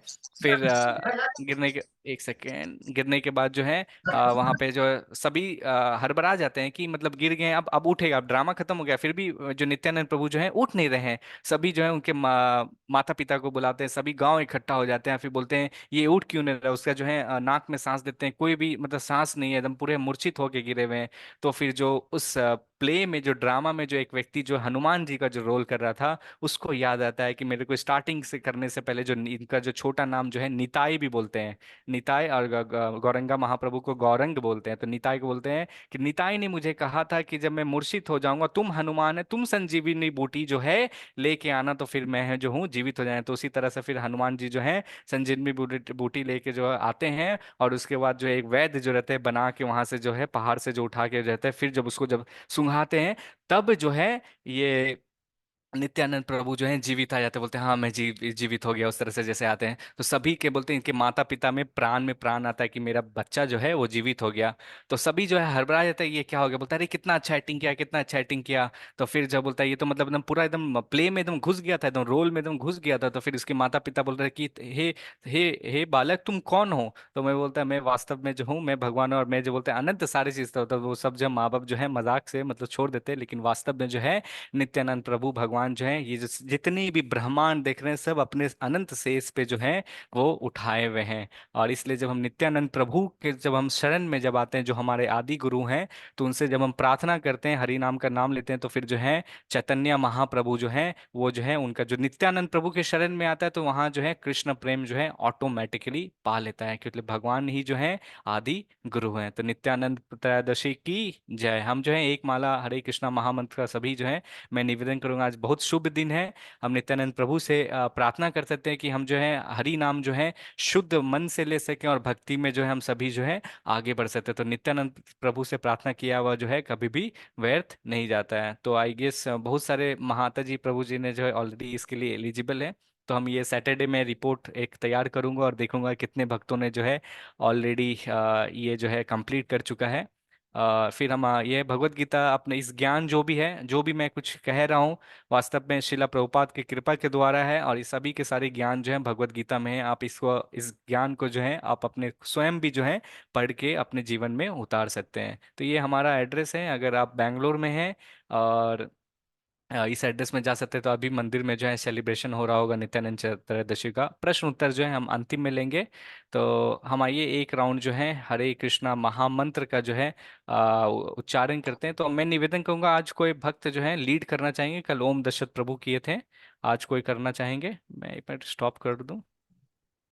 फिर गिरने के एक सेकेंड, गिरने के बाद जो है वहां पे जो है सभी हड़बड़ा जाते हैं कि मतलब गिर गए हैं, अब उठेगा, अब ड्रामा खत्म हो गया। फिर भी जो नित्यानंद प्रभु जो है उठ नहीं रहे हैं। सभी जो है उनके माता पिता को बुलाते हैं, सभी गांव इकट्ठा हो जाते हैं, फिर बोलते हैं ये उठ क्यों नहीं रहा। उसका जो है नाक में सांस देते हैं, कोई भी मतलब सांस नहीं है, एकदम पूरे मूर्छित होके गिरे हुए हैं। तो फिर जो उस प्ले में जो ड्रामा में जो एक व्यक्ति जो हनुमान जी का जो रोल कर रहा था, उसको याद आता है कि मेरे को स्टार्टिंग से करने से पहले जो इनका जो छोटा नाम जो है निताई भी बोलते हैं, निताई, और गौरंगा महाप्रभु को गौरंग बोलते हैं। तो निताई को बोलते हैं कि निताई ने मुझे कहा था कि जब मैं मूर्छित हो जाऊंगा, तुम हनुमान है, तुम संजीवनी बूटी जो है लेके आना, तो फिर मैं जो हूँ जीवित हो जाए। तो उसी तरह से फिर हनुमान जी जो है संजीवनी बूटी बूटी लेके जो आते हैं, और उसके बाद जो एक वैद्य जो रहते हैं बना के वहां से जो है पहाड़ से जो उठा के रहते हैं, फिर जब उसको जब सुंघाते हैं, तब जो है ये नित्यानंद प्रभु जो है जीवित आ जाते हैं, बोलते हैं हाँ मैं जीवित हो गया, उस तरह से जैसे आते हैं। तो सभी के बोलते हैं, इनके माता पिता में प्राण आता है कि मेरा बच्चा जो है वो जीवित हो गया। तो सभी जो है हड़बड़ा जाता है, ये क्या हो गया, बोलता है अरे कितना अच्छा एक्टिंग किया, कितना अच्छा एक्टिंग किया। तो फिर जब बोलता है ये तो मतलब एकदम पूरा एकदम प्ले में एकदम घुस गया था, एकदम रोल में एकदम घुस गया था। तो फिर उसके माता पिता बोल रहे कि हे हे हे बालक तुम कौन हो। तो मैं बोलता है मैं वास्तव में जो हूँ मैं भगवान हूँ, और मैं जो बोलता है अनंत सारी चीज था। तो वो सब जो माँ बाप जो है मजाक से मतलब छोड़ देते हैं, लेकिन वास्तव में जो है नित्यानंद प्रभु भगवान जो है ये जितनी भी ब्रह्मांड देख रहे हैं सब अपने अनंत शेष पे जो है वो उठाए हुए हैं। और इसलिए जब हम नित्यानंद प्रभु के जब हम शरण में जब आते हैं, जो हमारे आदि गुरु हैं, तो उनसे जब हम प्रार्थना करते हैं, हरि नाम का नाम लेते हैं, तो फिर जो है चैतन्य महाप्रभु जो है वो जो है उनका जो नित्यानंद प्रभु के शरण में आता है, तो वहां जो है कृष्ण प्रेम जो है ऑटोमेटिकली पा लेता है, क्योंकि भगवान ही जो है आदि गुरु हैं। तो नित्यानंद त्रयोदशी की जय। हम जो है एक माला हरे कृष्णा महामंत्र का सभी जो है मैं निवेदन करूंगा, आज बहुत शुभ दिन है। हम नित्यानंद प्रभु से प्रार्थना कर सकते हैं कि हम जो है हरि नाम जो है शुद्ध मन से ले सकें और भक्ति में जो है हम सभी जो है आगे बढ़ सकते हैं। तो नित्यानंद प्रभु से प्रार्थना किया हुआ जो है कभी भी व्यर्थ नहीं जाता है। तो आई गेस बहुत सारे महाता जी प्रभु जी ने जो है ऑलरेडी इसके लिए एलिजिबल है। तो हम ये सैटरडे में रिपोर्ट एक तैयार करूंगा और देखूंगा कितने भक्तों ने जो है ऑलरेडी ये जो है कंप्लीट कर चुका है। फिर हम ये भगवत गीता अपने इस ज्ञान जो भी है, जो भी मैं कुछ कह रहा हूँ, वास्तव में शिला प्रभुपाद की कृपा के द्वारा है। और इस सभी के सारे ज्ञान जो है भगवत गीता में है। आप इसको, इस ज्ञान को जो है आप अपने स्वयं भी जो है पढ़ के अपने जीवन में उतार सकते हैं। तो ये हमारा एड्रेस है। अगर आप बैंगलोर में हैं और इस एड्रेस में जा सकते हैं, तो अभी मंदिर में जो है सेलिब्रेशन हो रहा होगा नित्यानंद त्रयोदशी का। प्रश्न उत्तर जो है हम अंतिम में लेंगे। तो हम आइए एक राउंड जो है हरे कृष्णा महामंत्र का जो है उच्चारण करते हैं। तो मैं निवेदन करूंगा, आज कोई भक्त जो है लीड करना चाहेंगे? कल ओम दशरथ प्रभु किए थे, आज कोई करना चाहेंगे? मैं एक मिनट स्टॉप कर दूं।